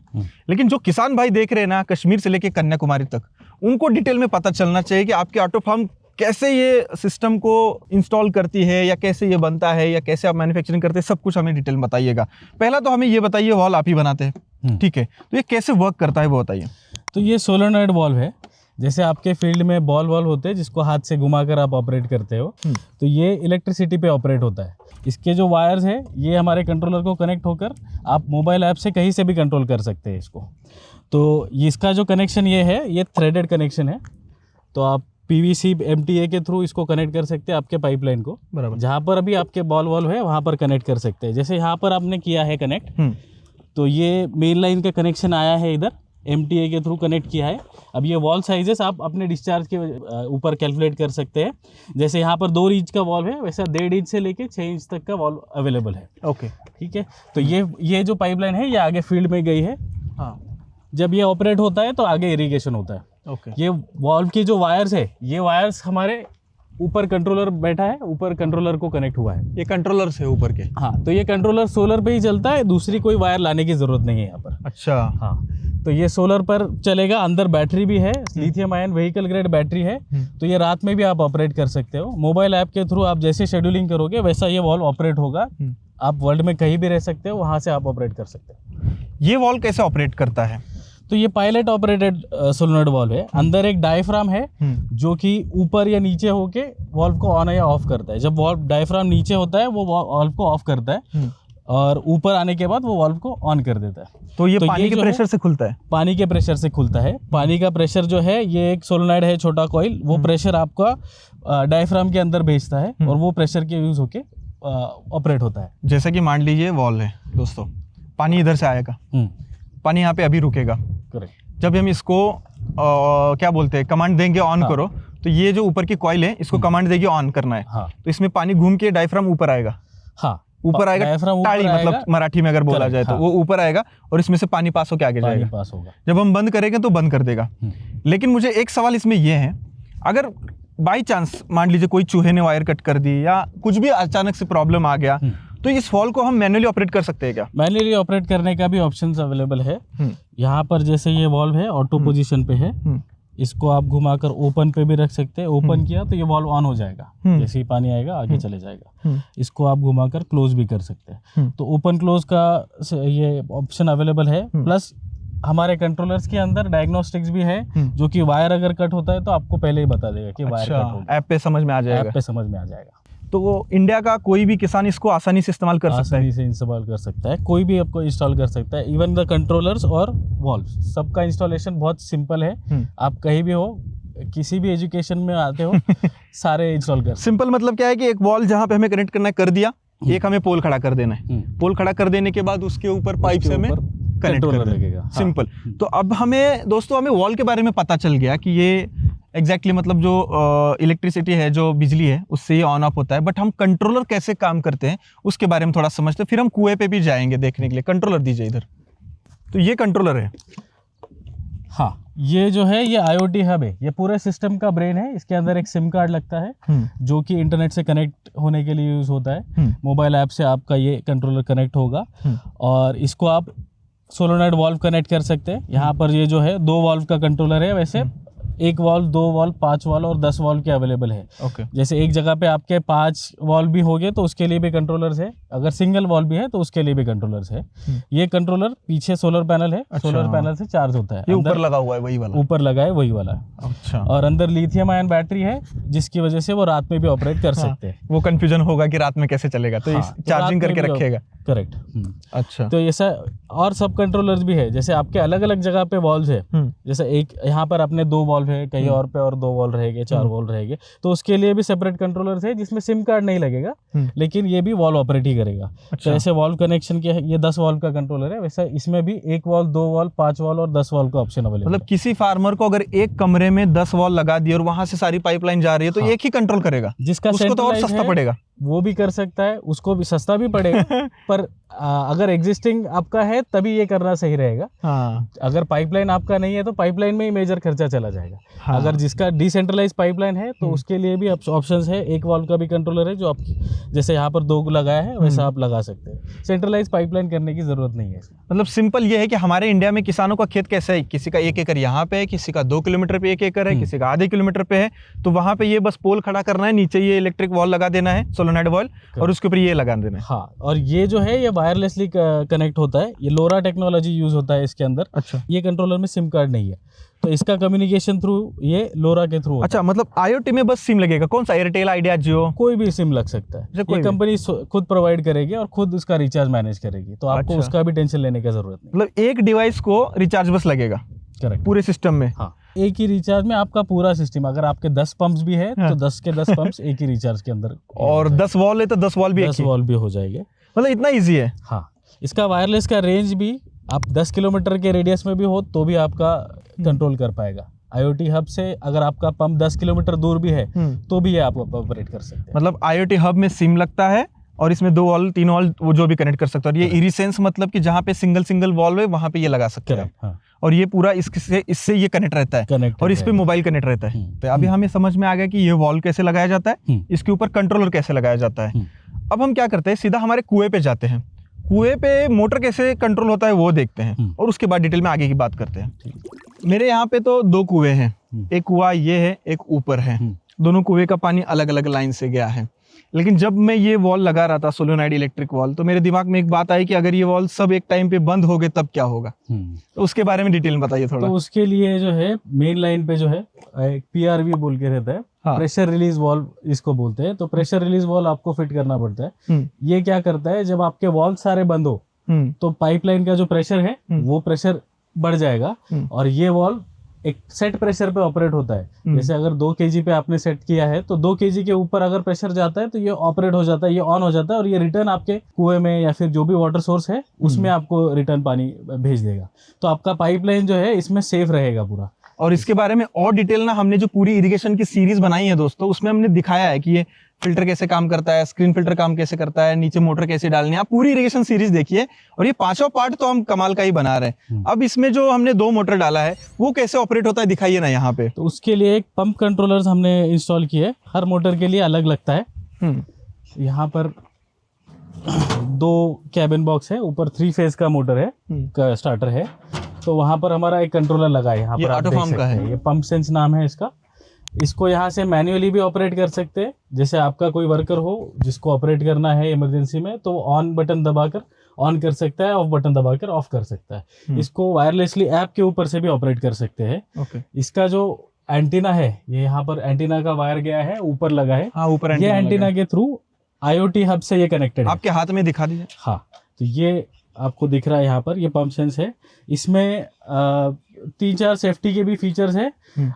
लेकिन जो किसान भाई देख रहे हैं ना, कश्मीर से लेकर कन्याकुमारी तक, उनको डिटेल में पता चलना चाहिए कि आपके ऑटो फार्म कैसे ये सिस्टम को इंस्टॉल करती है, या कैसे ये बनता है, या कैसे आप मैन्युफैक्चरिंग करते हैं, सब कुछ हमें डिटेल में बताइएगा। पहला तो हमें ये बताइए, वॉल आप ही बनाते हैं, ठीक है, तो ये कैसे वर्क करता है वो बताइए। तो ये सोलेनॉइड वॉल्व है। जैसे आपके फील्ड में बॉल वॉल्व होते हैं जिसको हाथ से घुमाकर आप ऑपरेट करते हो, तो ये इलेक्ट्रिसिटी पे ऑपरेट होता है। इसके जो वायर्स है ये हमारे कंट्रोलर को कनेक्ट होकर आप मोबाइल ऐप से कहीं से भी कंट्रोल कर सकते हैं इसको। तो इसका जो कनेक्शन ये है, ये थ्रेडेड कनेक्शन है। तो आप PVC MTA के थ्रू इसको कनेक्ट कर सकते हैं आपके पाइपलाइन को, बराबर। जहाँ पर अभी आपके बॉल वॉल्व है वहाँ पर कनेक्ट कर सकते हैं। जैसे यहाँ पर आपने किया है कनेक्ट, तो ये मेन लाइन का कनेक्शन आया है, इधर MTA के थ्रू कनेक्ट किया है। अब ये वॉल साइजेस आप अपने डिस्चार्ज के ऊपर कैलकुलेट कर सकते हैं। जैसे यहाँ पर 2 इंच का वॉल्व है, वैसा 1.5 इंच से लेके 6 इंच तक का वॉल्व अवेलेबल है। ओके, ठीक है। तो ये जो पाइपलाइन है ये आगे फील्ड में गई है। हाँ, जब ये ऑपरेट होता है तो आगे इरिगेशन होता है। ओके। ये वॉल्व की जो वायर्स है, ये वायर्स हमारे ऊपर कंट्रोलर बैठा है, ऊपर कंट्रोलर को कनेक्ट हुआ है। ये कंट्रोलर से ऊपर के? हाँ, तो ये कंट्रोलर सोलर पे ही चलता है, दूसरी कोई वायर लाने की जरूरत नहीं है यहाँ पर। अच्छा, हाँ, तो ये सोलर पर चलेगा। अंदर बैटरी भी है, lithium ion vehicle grade battery है। तो ये रात में भी आप ऑपरेट कर सकते हो। मोबाइल ऐप के थ्रू आप जैसे शेड्यूलिंग करोगे वैसा ये वॉल्व ऑपरेट होगा। आप वर्ल्ड में कहीं भी रह सकते हो, वहाँ से आप ऑपरेट कर सकते हो। ये वॉल्व कैसे ऑपरेट करता है? तो ये पायलट ऑपरेटेड सोलेनॉइड वॉल्व है। अंदर एक डायफ्राम है जो कि ऊपर या नीचे होके वॉल्व को ऑन या ऑफ करता है। जब वॉल्व डायफ्राम नीचे होता है वो वॉल्व को ऑफ करता है, और ऊपर आने के बाद वो वॉल्व को ऑन कर देता है। तो ये पानी के प्रेशर से खुलता है? पानी के प्रेशर से खुलता है। पानी का प्रेशर जो है, ये एक सोलेनॉइड है, छोटा कॉइल, वो प्रेशर आपका डायफ्राम के अंदर भेजता है और वो प्रेशर के यूज होके ऑपरेट होता है। जैसे कि मान लीजिए वॉल है दोस्तों, पानी इधर से आएगा, पानी यहाँ पे अभी रुकेगा। करेक्ट। जब हम इसको क्या बोलते हैं, कमांड देंगे ऑन करो, तो ये जो ऊपर की कॉइल है इसको कमांड देगी ऑन करना है। हाँ। तो इसमें पानी घूम के डायफ्राम ऊपर आएगा। हाँ, ऊपर आएगा, टाड़ी मतलब मराठी में अगर बोला जाए तो, वो ऊपर आएगा और इसमें से पानी पास होकर आगे जाएगा। पास होगा। जब हम बंद करेंगे तो बंद कर देगा। लेकिन मुझे एक सवाल इसमें ये है, अगर बाई चांस मान लीजिए कोई चूहे ने वायर कट कर दी या कुछ भी अचानक से प्रॉब्लम आ गया, तो इस वॉल्व को हम मैन्युअली ऑपरेट कर सकते हैं क्या? मैन्युअली ऑपरेट करने का भी ऑप्शंस अवेलेबल है। यहाँ पर जैसे ये वॉल्व है, ऑटो पोजीशन पे है, इसको आप घुमाकर ओपन पे भी रख सकते हैं। ओपन किया तो ये वॉल्व ऑन हो जाएगा, जैसे ही पानी आएगा आगे चले जाएगा। इसको आप घुमाकर क्लोज भी कर सकते हैं। तो ओपन क्लोज का ये ऑप्शन अवेलेबल है। प्लस हमारे कंट्रोलर्स के अंदर डायग्नोस्टिक्स भी है, जो कि वायर अगर कट होता है तो आपको पहले ही बता देगा कि वायर कट हो गया। ऐप पे समझ में आ जाएगा। ऐप पे समझ में आ जाएगा। तो वो इंडिया का कोई भी किसान इसको आसानी से इस्तेमाल कर सकता है? आसानी से इंस्टॉल कर सकता है, कोई भी आपको इंस्टॉल कर सकता है। इवन द कंट्रोलर्स और वॉल्व्स, सबका इंस्टॉलेशन बहुत सिंपल है। आप कहीं भी हो, किसी भी एजुकेशन में आते हो, सारे इंस्टॉल कर। सिंपल मतलब क्या है कि एक वॉल जहाँ पे हमें कनेक्ट करना है कर दिया, एक हमें पोल खड़ा कर देना है। पोल खड़ा कर देने के बाद उसके ऊपर पाइप से हमें कनेक्ट कर लगेगा। सिंपल। तो अब हमें दोस्तों, हमें वॉल के बारे में पता चल गया कि ये एग्जैक्टली मतलब जो इलेक्ट्रिसिटी है, जो बिजली है, उससे ये ऑन ऑफ होता है। बट हम कंट्रोलर कैसे काम करते हैं उसके बारे में थोड़ा समझते हैं, फिर हम कुएं पे भी जाएंगे देखने के लिए। कंट्रोलर दीजिए इधर। तो ये कंट्रोलर है। हाँ, ये जो है ये IoT हब है, ये पूरे सिस्टम का ब्रेन है। इसके अंदर एक सिम कार्ड लगता है जो कि इंटरनेट से कनेक्ट होने के लिए यूज़ होता है। मोबाइल ऐप से आपका ये कंट्रोलर कनेक्ट होगा और इसको आप सोलोनॉइड वाल्व कनेक्ट कर सकते हैं। यहाँ पर ये जो है 2 वाल्व का कंट्रोलर है। वैसे 1 वाल्व, 2 वाल्व, 5 वाल्व और 10 वाल्व के अवेलेबल है। ओके। जैसे एक जगह पे आपके 5 वाल्व भी होंगे तो उसके लिए भी कंट्रोलर्स है, अगर सिंगल वाल्व भी है तो उसके लिए भी कंट्रोलर्स है। ये कंट्रोलर पीछे सोलर पैनल है, सोलर पैनल से चार्ज होता है। ये ऊपर लगा हुआ है वही वाला? ऊपर लगा है वही वाला। अच्छा। और अंदर लिथियम आयन बैटरी है जिसकी वजह से वो रात में भी ऑपरेट कर सकते हैं। वो कंफ्यूजन होगा कि रात में कैसे चलेगा, तो चार्जिंग करके रखेगा। करेक्ट। अच्छा। तो ऐसा और सब कंट्रोलर्स भी है, जैसे आपके अलग अलग जगह पे वॉल्व है। जैसे एक यहाँ पर अपने 2 वॉल्व है, कहीं और पे और 2 वॉल्व रहेंगे, 4 वॉल्व रहेंगे, तो उसके लिए भी सेपरेट कंट्रोलर्स है जिसमें सिम कार्ड नहीं लगेगा, लेकिन ये भी वॉल्व ऑपरेट ही करेगा। तो ऐसे वॉल्व कनेक्शन के ये 10 वॉल्व का कंट्रोलर है। वैसे इसमें भी 1 वॉल्व, 2 वॉल्व, 5 वॉल्व और 10 वॉल्व का ऑप्शन अवेलेबल। मतलब किसी फार्मर को अगर एक कमरे में 10 वॉल्व लगा दिए और वहां से सारी पाइपलाइन जा रही है तो एक ही कंट्रोल करेगा, जिसका उसको तो और सस्ता पड़ेगा। वो भी कर सकता है, उसको भी सस्ता भी पड़ेगा पर अगर एग्जिस्टिंग आपका है तभी ये करना सही रहेगा। हाँ। अगर पाइपलाइन आपका नहीं है तो पाइपलाइन में ही मेजर खर्चा चला जाएगा। हाँ। अगर जिसका डिसेंट्रलाइज पाइपलाइन है तो उसके लिए भी ऑप्शंस है। 1 वाल्व का भी कंट्रोलर है जो आपकी जैसे यहाँ पर 2 लगाया है वैसा आप लगा सकते हैं। सेंट्रलाइज पाइपलाइन करने की जरूरत नहीं है। मतलब सिंपल ये है कि हमारे इंडिया में किसानों का खेत कैसा है, किसी का 1 एकड़ यहाँ पे है, किसी का 2 किलोमीटर पे 1 एकड़ है, किसी का आधे किलोमीटर पे है, तो वहां पे ये बस पोल खड़ा करना है, नीचे ये इलेक्ट्रिक वॉल लगा देना है, सोलोनॉइड वॉल, और उसके ऊपर ये लगा देना है। हाँ, और ये जो है ये वायरलेसली कनेक्ट होता है। ये लोरा टेक्नोलॉजी यूज होता है इसके अंदर। अच्छा। ये कंट्रोलर में सिम कार्ड नहीं है तो इसका कम्युनिकेशन थ्रू ये लोरा के थ्रू। अच्छा, मतलब IoT में बस सिम लगेगा? कौन सा? एयरटेल, आइडिया, जियो? कोई भी सिम लग सकता है। ये कंपनी खुद प्रोवाइड करेगी और खुद उसका रिचार्ज मैनेज करेगी, तो आपको उसका भी टेंशन लेने की जरूरत नहीं। मतलब एक डिवाइस को रिचार्ज बस लगेगा? करेक्ट। पूरे सिस्टम में? हाँ, एक ही रिचार्ज में आपका पूरा सिस्टम। अगर आपके 10 पंप्स भी है तो 10 के 10 पंप्स एक ही रिचार्ज के अंदर। और 10 वॉल है तो 10 वॉल भी 10 वॉल भी हो जाएंगे। मतलब इतना ईजी है? हाँ, इसका वायरलेस का रेंज भी आप 10 किलोमीटर के रेडियस में भी हो तो भी आपका कंट्रोल कर पाएगा। IoT हब से अगर आपका पंप 10 किलोमीटर दूर भी है तो भी ये आप ऑपरेट कर सकते हैं। मतलब IoT हब में सिम लगता है और इसमें 2 वॉल्व, 3 वॉल्व वो जो भी कनेक्ट कर सकता है। और ये इरिसेंस मतलब कि जहाँ पे सिंगल वॉल्व है वहाँ पे ये लगा सकते हैं। हाँ। और ये पूरा इससे ये कनेक्ट रहता है और इस पे मोबाइल कनेक्ट रहता है। तो अभी हमें समझ में आ गया कि ये वॉल्व कैसे लगाया जाता है, इसके ऊपर कंट्रोलर कैसे लगाया जाता है। अब हम क्या करते हैं, सीधा हमारे कुएं पे जाते हैं। कुएं पे मोटर कैसे कंट्रोल होता है वो देखते हैं और उसके बाद डिटेल में आगे की बात करते हैं। मेरे यहाँ पे तो 2 कुएं हैं, एक कुआं ये है, एक ऊपर है। दोनों कुएं का पानी अलग अलग लाइन से गया है। लेकिन जब मैं ये वॉल लगा रहा था, सोलोनॉइड इलेक्ट्रिक वॉल, तो मेरे दिमाग में एक बात आई कि अगर ये वॉल सब एक टाइम पे बंद हो गए तब क्या होगा। तो उसके बारे में डिटेल में बताइए थोड़ा। तो उसके लिए जो है मेन लाइन पे जो है एक PRV बोल के रहता है। हाँ। प्रेशर रिलीज वॉल्व इसको बोलते हैं। तो प्रेशर रिलीज वॉल्व आपको फिट करना पड़ता है। ये क्या करता है, जब आपके वॉल्व सारे बंद हो तो पाइपलाइन का जो प्रेशर है वो प्रेशर बढ़ जाएगा और ये वॉल्व एक सेट प्रेशर पे ऑपरेट होता है। जैसे अगर 2 kg पे आपने सेट किया है तो 2 kg के ऊपर अगर प्रेशर जाता है तो ये ऑपरेट हो जाता है, ये ऑन हो जाता है और ये रिटर्न आपके कुएं में या फिर जो भी वाटर सोर्स है उसमें आपको रिटर्न पानी भेज देगा। तो आपका पाइपलाइन जो है इसमें सेफ रहेगा पूरा। और इसके बारे में और डिटेल ना हमने जो पूरी इरिगेशन की सीरीज बनाई है दोस्तों, उसमें हमने दिखाया है कि ये फिल्टर कैसे काम करता है, स्क्रीन फिल्टर काम कैसे करता है, नीचे मोटर कैसे डालनी है। आप पूरी इरिगेशन सीरीज देखिए। और ये 5वां पार्ट तो हम कमाल का ही बना रहे हैं। अब इसमें जो हमने 2 मोटर डाला है वो कैसे ऑपरेट होता है दिखाइए ना यहाँ पे। तो उसके लिए एक पंप कंट्रोलर्स हमने इंस्टॉल किए, हर मोटर के लिए अलग लगता है। यहाँ पर 2 कैबिन बॉक्स है, ऊपर 3 फेज का मोटर है, का स्टार्टर है। तो वहाँ पर हमारा एक कंट्रोलर लगा है। यहाँ पर आप देख सकते हैं, ये पंप सेंस नाम है इसका। इसको यहाँ से मैन्युअली भी ऑपरेट कर सकते हैं। जैसे आपका कोई वर्कर हो जिसको ऑपरेट करना है इमरजेंसी में तो ऑन बटन दबाकर ऑन कर सकता है, ऑफ बटन दबाकर ऑफ कर सकता है। इसको वायरलेसली ऐप के ऊपर से भी ऑपरेट कर सकते हैं। इसका जो एंटीना है, ये यहाँ पर एंटीना का वायर गया है, ऊपर लगा है। हाँ, ऊपर ये एंटीना के थ्रू IoT हब से ये कनेक्टेड है। आपके हाथ में दिखा दीजिए। हाँ, तो ये आपको दिख रहा है यहाँ पर, ये पंप सेंस है। इसमें 3-4 सेफ्टी के भी फीचर्स है।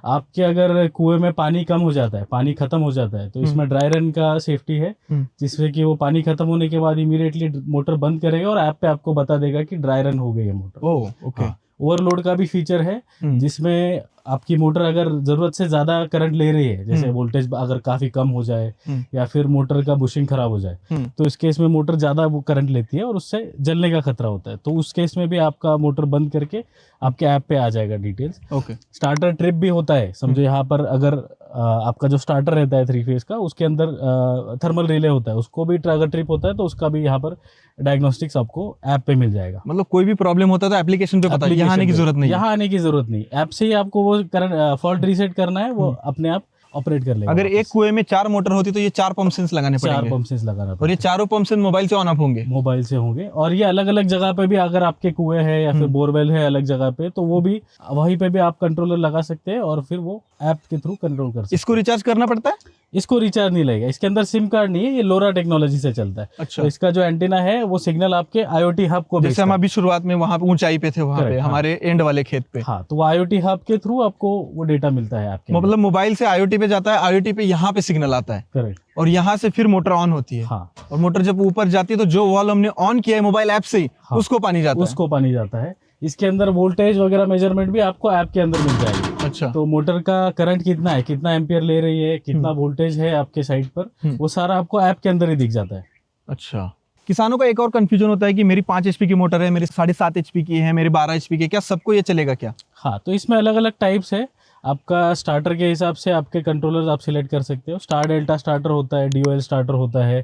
आपके अगर कुएं में पानी कम हो जाता है, पानी खत्म हो जाता है, तो इसमें ड्राई रन का सेफ्टी है, जिसमें कि वो पानी खत्म होने के बाद इमीडिएटली मोटर बंद करेगा और ऐप पे आपको बता देगा कि ड्राई रन हो गई है मोटर। ओके। ओवरलोड का भी फीचर है जिसमें आपकी मोटर अगर जरूरत से ज्यादा करंट ले रही है, जैसे वोल्टेज अगर काफी कम हो जाए या फिर मोटर का बुशिंग खराब हो जाए, तो इस केस में मोटर ज्यादा वो करंट लेती है और उससे जलने का खतरा होता है। तो उस केस में भी आपका मोटर बंद करके आपके ऐप पे आ जाएगा डिटेल्स। ओके। स्टार्टर ट्रिप भी होता है, समझो यहाँ पर अगर आपका जो स्टार्टर रहता है 3 फेज का, उसके अंदर थर्मल रिले होता है, उसको भी अगर ट्रिप होता है तो उसका भी यहाँ पर डायग्नोस्टिक्स आपको ऐप पे मिल जाएगा। मतलब कोई भी प्रॉब्लम होता है तो एप्लीकेशन पे पता है, यहाँ आने की जरूरत नहीं है। यहाँ आने की जरूरत नहीं, ऐप से ही आपको वो करंट फॉल्ट रीसेट करना है, वो अपने आप ऑपरेट कर लेगा। अगर एक कुएं में 4 मोटर होती तो ये 4 पंप सेंस लगाने 4 पड़ेंगे, पंप सेंस लगाना और ये चारों पंप सेंस मोबाइल से ऑन ऑफ होंगे। मोबाइल से होंगे, और ये अलग अलग जगह पे भी अगर आपके कुएं है या फिर बोरवेल है अलग जगह पे, तो वो भी वहीं पे भी आप कंट्रोलर लगा सकते हैं और फिर वो ऐप के थ्रू कंट्रोल कर सकते हैं। इसको रिचार्ज करना पड़ता है? इसको रिचार्ज नहीं लगेगा, इसके अंदर सिम कार्ड नहीं है, ये लोरा टेक्नोलॉजी से चलता है। अच्छा। तो इसका जो एंटीना है वो सिग्नल आपके IoT हब को जैसे हम अभी शुरुआत में वहां पे ऊंचाई पे थे, वहां पे Correct, हाँ। हमारे एंड वाले खेत पे, हाँ, तो वो IoT हब के थ्रू आपको वो डेटा मिलता है आपके। मतलब मोबाइल से IoT पे जाता है, IoT पे यहाँ पे सिग्नल आता है, करेक्ट। और यहाँ से फिर मोटर ऑन होती है। हाँ, और मोटर जब ऊपर जाती है तो जो वॉल्व हमने ऑन किया है मोबाइल ऐप से ही, हाँ। उसको पानी जाता है। उसको पानी जाता है। इसके अंदर वोल्टेज वगैरह मेजरमेंट भी आपको ऐप के अंदर मिल जाएगी। अच्छा। तो मोटर का करंट कितना है, कितना एम्पियर ले रही है, कितना वोल्टेज है आपके साइड पर, वो सारा आपको ऐप के अंदर ही दिख जाता है। अच्छा। किसानों का एक और कंफ्यूजन होता है कि मेरी 5 HP की मोटर है, मेरी 7.5 HP की है, मेरी 12 HP की है, क्या सबको ये चलेगा क्या? हाँ, तो इसमें अलग अलग टाइप्स है। आपका स्टार्टर के हिसाब से आपके कंट्रोलर्स आप सिलेक्ट कर सकते हो। स्टार डेल्टा स्टार्टर होता है, DOL स्टार्टर होता है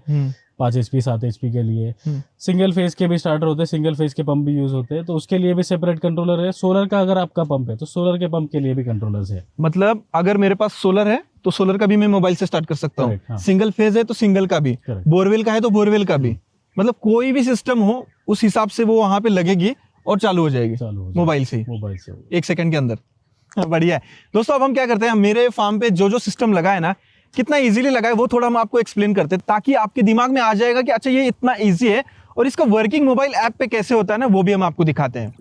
5 HP 7 HP के लिए। सिंगल फेज के भी स्टार्टर होते हैं, सिंगल फेज के पंप भी यूज होते हैं, तो उसके लिए भी सेपरेट कंट्रोलर है। सोलर का अगर आपका पंप है तो सोलर के पंप के लिए भी कंट्रोलर्स है। मतलब अगर मेरे पास सोलर है तो सोलर का भी मैं मोबाइल से स्टार्ट कर सकता हूँ। Correct, हाँ। सिंगल फेज है तो सिंगल का भी, Correct। बोरवेल का है तो बोरवेल का भी, मतलब कोई भी सिस्टम हो उस हिसाब से वो वहां पे लगेगी और चालू हो जाएगी मोबाइल से ही, मोबाइल से 1 सेकंड के अंदर। बढ़िया है दोस्तों। अब हम क्या करते हैं, मेरे फार्म पे जो जो सिस्टम लगा है ना, कितना इजीली लगा है वो थोड़ा हम आपको एक्सप्लेन करते हैं, ताकि आपके दिमाग में आ जाएगा कि अच्छा ये इतना इजी है, और इसका वर्किंग मोबाइल ऐप पे कैसे होता है ना, वो भी हम आपको दिखाते हैं।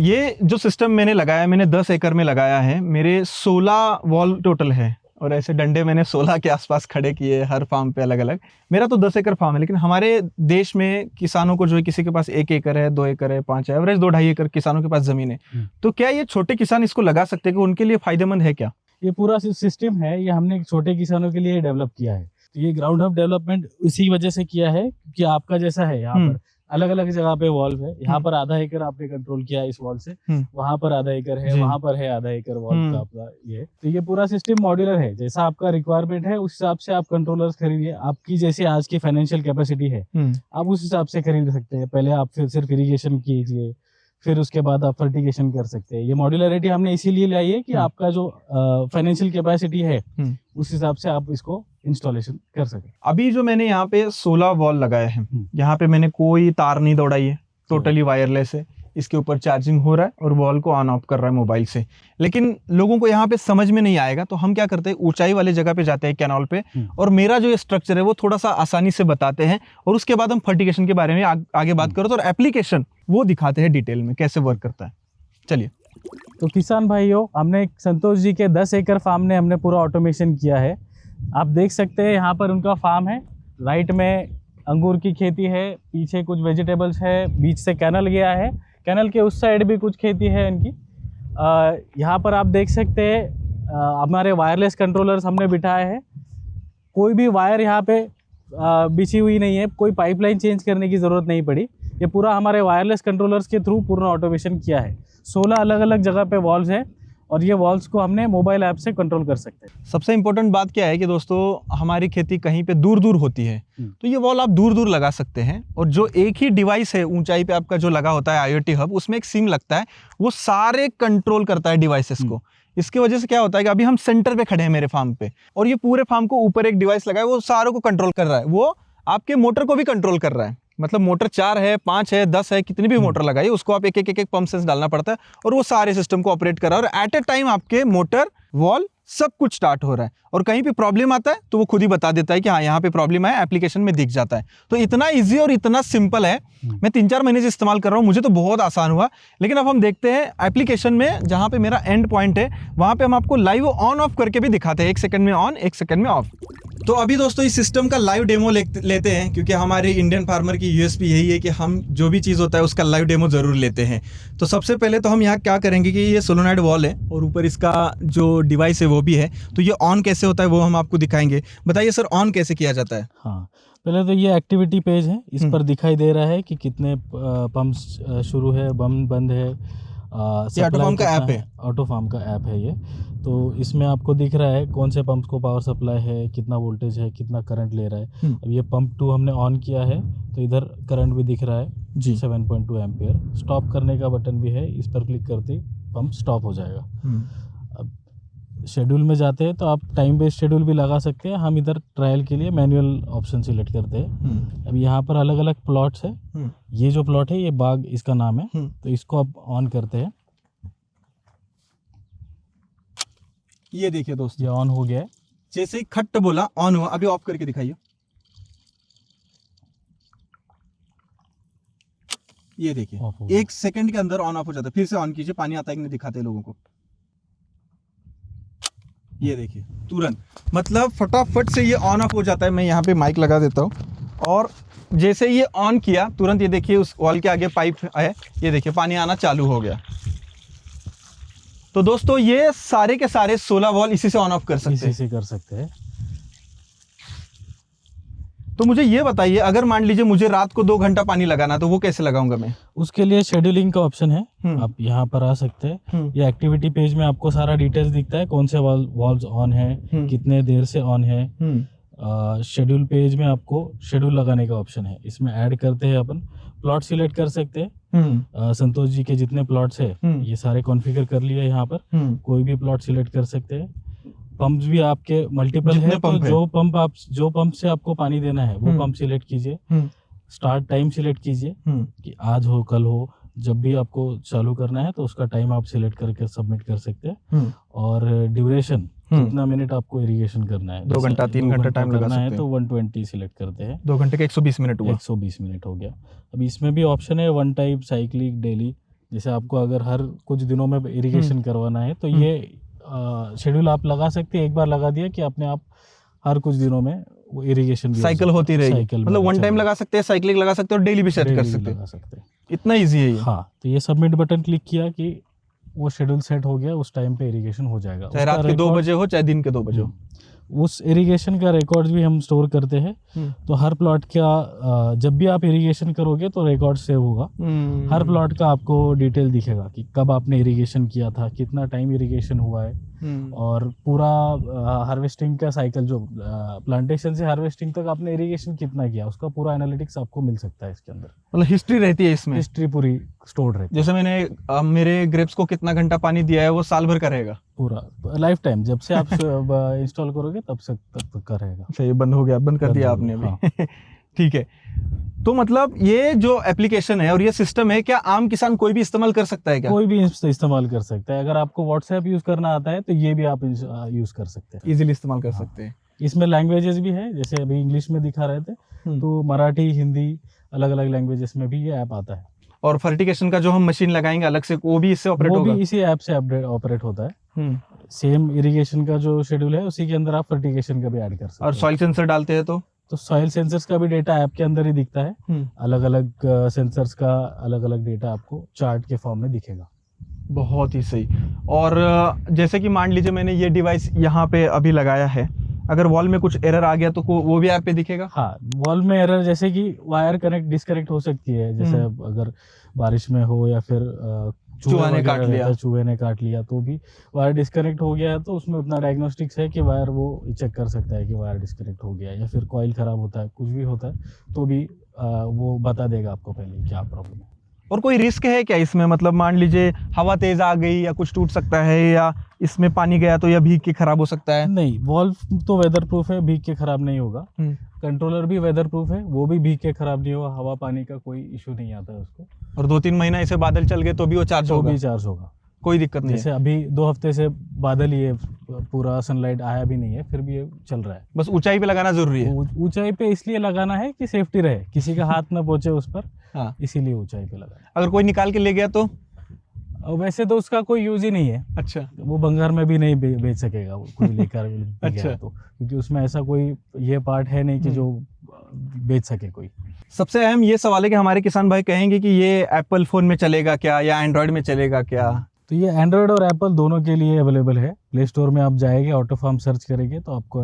ये जो सिस्टम मैंने लगाया, मैंने 10 एकड़ में लगाया है। मेरे 16 वॉल टोटल है, और ऐसे डंडे मैंने 16 के आसपास खड़े किए, हर फार्म पे अलग अलग। मेरा तो 10 एकड़ फार्म है, लेकिन हमारे देश में किसानों को जो है, किसी के पास 1 एकड़ है, 2 एकड़ है, 5 है, एवरेज 2-2.5 एकड़ किसानों के पास जमीन है। तो क्या ये छोटे किसान इसको लगा सकते हैं कि उनके लिए फायदेमंद है क्या? ये पूरा सिस्टम है, ये हमने छोटे किसानों के लिए डेवलप किया है। तो ये ग्राउंड अप डेवलपमेंट इसी वजह से किया है क्योंकि आपका जैसा है यहाँ पर अलग अलग जगह पे वॉल्व है। यहाँ पर आधा एकड़ आपने कंट्रोल किया इस वॉल से, वहां पर आधा एकड़ है, वहां पर है आधा एकड़ वॉल्व का आपका ये। तो ये पूरा सिस्टम मॉड्यूलर है, जैसा आपका रिक्वायरमेंट है उस हिसाब से आप कंट्रोलर्स खरीदिए। आपकी जैसे आज की फाइनेंशियल कैपेसिटी है, आप उस हिसाब से खरीद सकते हैं। पहले आप फिर सिर्फ इरिगेशन कीजिए, फिर उसके बाद आप फर्टिगेशन कर सकते हैं। ये मॉड्यूलरिटी हमने इसीलिए लाई है कि आपका जो फाइनेंशियल कैपेसिटी है उस हिसाब से आप इसको इंस्टॉलेशन कर सके। अभी जो मैंने यहाँ पे 16 वॉल लगाए हैं, यहाँ पे मैंने कोई तार नहीं दौड़ाई है, टोटली वायरलेस है। इसके ऊपर चार्जिंग हो रहा है और वॉल को ऑन ऑफ कर रहा है मोबाइल से। लेकिन लोगों को यहाँ पे समझ में नहीं आएगा, तो हम क्या करते हैं, ऊंचाई वाले जगह पे जाते हैं कैनॉल पे, और मेरा जो ये स्ट्रक्चर है वो थोड़ा सा आसानी से बताते हैं, और उसके बाद हम फर्टिगेशन के बारे में आगे बात करो, तो और एप्लीकेशन वो दिखाते हैं डिटेल में कैसे वर्क करता है। चलिए। तो किसान भाइयों, हमने संतोष जी के 10 एकड़ फार्म ने हमने पूरा ऑटोमेशन किया है। आप देख सकते हैं यहाँ पर उनका फार्म है, राइट में अंगूर की खेती है, पीछे कुछ वेजिटेबल्स है, बीच से कैनल गया है, कैनल के उस साइड भी कुछ खेती है इनकी। यहाँ पर आप देख सकते हैं हमारे वायरलेस कंट्रोलर्स हमने बिठाए हैं। कोई भी वायर यहाँ पे बिछी हुई नहीं है, कोई पाइपलाइन चेंज करने की ज़रूरत नहीं पड़ी। ये पूरा हमारे वायरलेस कंट्रोलर्स के थ्रू पूर्ण ऑटोमेशन किया है। 16 अलग अलग जगह पे वॉल्व्स हैं, और ये वॉल्व्स को हमने मोबाइल ऐप से कंट्रोल कर सकते हैं। सबसे इंपॉर्टेंट बात क्या है कि दोस्तों, हमारी खेती कहीं पे दूर दूर होती है, तो ये वॉल आप दूर दूर लगा सकते हैं, और जो एक ही डिवाइस है ऊंचाई पे आपका जो लगा होता है IoT हब, उसमें एक सिम लगता है, वो सारे कंट्रोल करता है डिवाइसेस को। इसकी वजह से क्या होता है कि अभी हम सेंटर पे खड़े हैं मेरे फार्म पे, और ये पूरे फार्म को ऊपर एक डिवाइस लगा है, वो सारों को कंट्रोल कर रहा है, वो आपके मोटर को भी कंट्रोल कर रहा है। मतलब मोटर 4 है, 5 है, 10 है, कितनी भी मोटर लगाई, उसको आप एक एक पंप सेंस डालना पड़ता है, और वो सारे सिस्टम को ऑपरेट कर रहा है, और एट ए टाइम आपके मोटर, वॉल, सब कुछ स्टार्ट हो रहा है। और कहीं पे प्रॉब्लम आता है तो वो खुद ही बता देता है कि हाँ यहाँ पे प्रॉब्लम है, एप्लीकेशन में दिख जाता है। तो इतना इजी और इतना सिंपल है। मैं 3-4 महीने से इस्तेमाल कर रहा हूँ, मुझे तो बहुत आसान हुआ। लेकिन अब हम देखते हैं एप्लीकेशन में, जहाँ पे मेरा एंड पॉइंट है, वहाँ पे हम आपको लाइव ऑन ऑफ करके भी दिखाते हैं। 1 सेकंड में ऑन, 1 सेकंड में ऑफ। तो अभी दोस्तों इस सिस्टम का लाइव डेमो लेते हैं, क्योंकि हमारे इंडियन फार्मर की यूएसपी यही है कि हम जो भी चीज़ होता है उसका लाइव डेमो ज़रूर लेते हैं। तो सबसे पहले तो हम यहाँ क्या करेंगे कि ये सोलोनाइड वॉल है और ऊपर इसका जो डिवाइस है वो भी है, तो ये ऑन कैसे होता है वो हम आपको दिखाएंगे। बताइए सर, ऑन कैसे किया जाता है? हाँ, पहले तो ये एक्टिविटी पेज है, इस पर दिखाई दे रहा है कि कितने पंप्स शुरू है, बंद है। ये ऑटोफार्म का ऐप है। ऑटोफार्म का ऐप है ये। तो इसमें आपको दिख रहा है कौन से पंप को पावर सप्लाई है, कितना वोल्टेज है, कितना करंट ले रहा है। अब ये पंप 2 हमने ऑन किया है तो इधर करंट भी दिख रहा है जी 7.2 एम्पियर। स्टॉप करने का बटन भी है, इस पर क्लिक करते ही पंप स्टॉप हो जाएगा। अब शेड्यूल में जाते हैं तो आप टाइम बेस्ड शेड्यूल भी लगा सकते हैं। हम इधर ट्रायल के लिए मैनुअल ऑप्शन सिलेक्ट करते हैं। अब यहाँ पर अलग अलग प्लॉट्स है। ये जो प्लॉट है ये बाग इसका नाम है, तो इसको आप ऑन करते हैं। ये देखिए दोस्तों, ये ऑन हो गया है। जैसे ही खट्ट बोला ऑन हुआ। अभी ऑफ करके दिखाइए। ये देखिए 1 सेकंड के अंदर ऑन ऑफ हो जाता है। फिर से ऑन कीजिए, पानी आता है कि नहीं दिखाते लोगों को। ये देखिए तुरंत, मतलब फटाफट से ये ऑन ऑफ हो जाता है। मैं यहाँ पे माइक लगा देता हूँ और जैसे ये ऑन किया तुरंत ये देखिए उस वॉल के आगे पाइप है, ये देखिए पानी आना चालू हो गया। तो दोस्तों ये सारे के सारे 16 वॉल इसी से ऑन ऑफ कर सकते हैं। इसी से कर सकते हैं। तो मुझे ये बताइए, अगर मान लीजिए मुझे रात को 2 घंटा पानी लगाना तो वो कैसे लगाऊंगा मैं? उसके लिए शेड्यूलिंग का ऑप्शन है, आप यहाँ पर आ सकते हैं। ये एक्टिविटी पेज में आपको सारा डिटेल्स दिखता है, कौन से वॉल्व्स ऑन है, कितने देर से ऑन है। शेड्यूल पेज में आपको शेड्यूल लगाने का ऑप्शन है, इसमें ऐड करते हैं अपन प्लॉट सिलेक्ट कर सकते हैं। संतोष जी के जितने प्लॉट्स है ये सारे कॉन्फ़िगर कर लिए यहाँ पर। कोई भी प्लॉट सिलेक्ट कर सकते हैं। पंप्स भी आपके मल्टीपल है, तो जो पंप से आपको पानी देना है वो पंप सिलेक्ट कीजिए। स्टार्ट टाइम सिलेक्ट कीजिए कि आज हो कल हो, जब भी आपको चालू करना है तो उसका टाइम आप सिलेक्ट करके सबमिट कर सकते हैं। और ड्यूरेशन कितना मिनट आपको इरिगेशन करना है, 2 घंटा 3 घंटा टाइम लगा करना सकते है हैं तो 120 सिलेक्ट करते हैं। 2 घंटे के 120 मिनट हुआ। 120 मिनट हो गया। अब इसमें भी ऑप्शन है वन टाइप साइक्लिक डेली, जैसे आपको अगर हर कुछ दिनों में इरिगेशन करवाना है तो ये शेड्यूल आप लगा सकते हैं। एक बार लगा दिया कि अपने आप हर कुछ दिनों में वो इरिगेशन साइकिल होती रहेगी, मतलब वन टाइम लगा सकते हैं, साइक्लिक लगा सकते हैं और डेली भी सेट कर सकते हैं। इतना इजी है ये। हाँ, तो ये सबमिट बटन क्लिक किया कि वो शेड्यूल सेट हो गया, उस टाइम पे इरिगेशन हो जाएगा। चाहे रात के 2 बजे हो चाहे दिन के 2 बजे हो। उस इरिगेशन का रिकॉर्ड्स भी हम स्टोर करते हैं। तो हर प्लॉट का जब भी आप इरिगेशन करोगे तो रिकॉर्ड सेव होगा। हर प्लॉट का आपको डिटेल दिखेगा कि कब आपने इरिगेशन किया था, कितना टाइम इरिगेशन हुआ है, और पूरा हार्वेस्टिंग का साइकिल, जो प्लांटेशन से हार्वेस्टिंग तक आपने इरिगेशन कितना किया, उसका पूरा एनालिटिक्स आपको मिल सकता है इसके अंदर। मतलब हिस्ट्री रहती है इसमें, हिस्ट्री पूरी स्टोर्ड रहती है। जैसे मैंने मेरे ग्रेप्स को कितना घंटा पानी दिया है वो साल भर का रहेगा, पूरा लाइफ टाइम, जब से आप इंस्टॉल करोगे तब तक का रहेगा। अच्छा, ये बंद हो गया, बंद कर दिया आपने अभी। हाँ। ठीक है, तो मतलब ये जो एप्लीकेशन है और ये सिस्टम है, क्या आम किसान कोई भी इस्तेमाल कर सकता है क्या? कोई भी इस्तेमाल कर सकता है। अगर आपको व्हाट्सएप यूज करना आता है तो ये भी आप यूज कर सकते हैं, इजीली इस्तेमाल कर सकते हैं। इसमें लैंग्वेजेस भी है, जैसे अभी इंग्लिश में दिखा रहे थे तो मराठी, हिंदी, अलग अलग लैंग्वेजेस में भी ये ऐप आता है। और फर्टिगेशन का जो हम मशीन लगाएंगे अलग से, वो भी इससे ऑपरेट होगा? वो भी इसी ऐप से ऑपरेट होता है। सेम इरिगेशन का जो शेड्यूल है उसी के अंदर आप फर्टिगेशन का भी ऐड कर सकते हैं। और सॉइल सेंसर डालते हैं तो सॉइल सेंसर्स का भी डेटा ऐप के अंदर ही दिखता है। अलग अलग सेंसर्स का अलग अलग डेटा आपको चार्ट के फॉर्म में दिखेगा। बहुत ही सही। और जैसे कि मान लीजिए मैंने ये डिवाइस यहाँ पे अभी लगाया है, अगर वॉल में कुछ एरर आ गया तो वो भी ऐप पे दिखेगा? हाँ, वॉल में एरर जैसे कि वायर डिस्कनेक्ट हो सकती है, जैसे अगर बारिश में हो या फिर चूहे ने काट लिया तो भी वायर डिस्कनेक्ट हो गया है, तो उसमें उतना डायग्नोस्टिक्स है कि वायर वो चेक कर सकता है कि वायर डिस्कनेक्ट हो गया है, या फिर कॉइल खराब होता है, कुछ भी होता है तो भी वो बता देगा आपको पहले क्या प्रॉब्लम है। और कोई रिस्क है क्या इसमें? मतलब मान लीजिए हवा तेज आ गई या कुछ टूट सकता है, या इसमें पानी गया तो यह भीग के खराब हो सकता है? नहीं, वॉल्व तो वेदर प्रूफ है, भीग के खराब नहीं होगा। कंट्रोलर भी वेदर प्रूफ है, वो भी भीग के खराब नहीं होगा, हवा पानी का कोई इशू नहीं आता है उसको। और 2-3 महीना ऐसे बादल चल गए तो भी वो चार्ज होगा? कोई दिक्कत नहीं? जैसे अभी 2 हफ्ते से बादल ही है, पूरा सनलाइट आया भी नहीं है, फिर भी ये चल रहा है। बस ऊंचाई पे लगाना जरूरी है? ऊंचाई पे इसलिए लगाना है कि सेफ्टी रहे, किसी का हाथ न पहुंचे उस पर। हाँ, इसीलिए ऊंचाई पे लगाना। अगर कोई निकाल के ले गया तो? और वैसे तो उसका कोई यूज ही नहीं है, अच्छा वो बंगार में भी नहीं बेच सकेगा वो कोई लेकर अच्छा। गया तो, क्योंकि उसमें ऐसा कोई ये पार्ट है नहीं कि जो बेच सके कोई। सबसे अहम ये सवाल है कि हमारे किसान भाई कहेंगे कि ये एप्पल फ़ोन में चलेगा क्या या एंड्रॉयड में चलेगा क्या? तो ये एंड्रॉयड और एप्पल दोनों के लिए अवेलेबल है। प्ले स्टोर में आप जाएंगे, ऑटो फार्म सर्च करेंगे तो आपको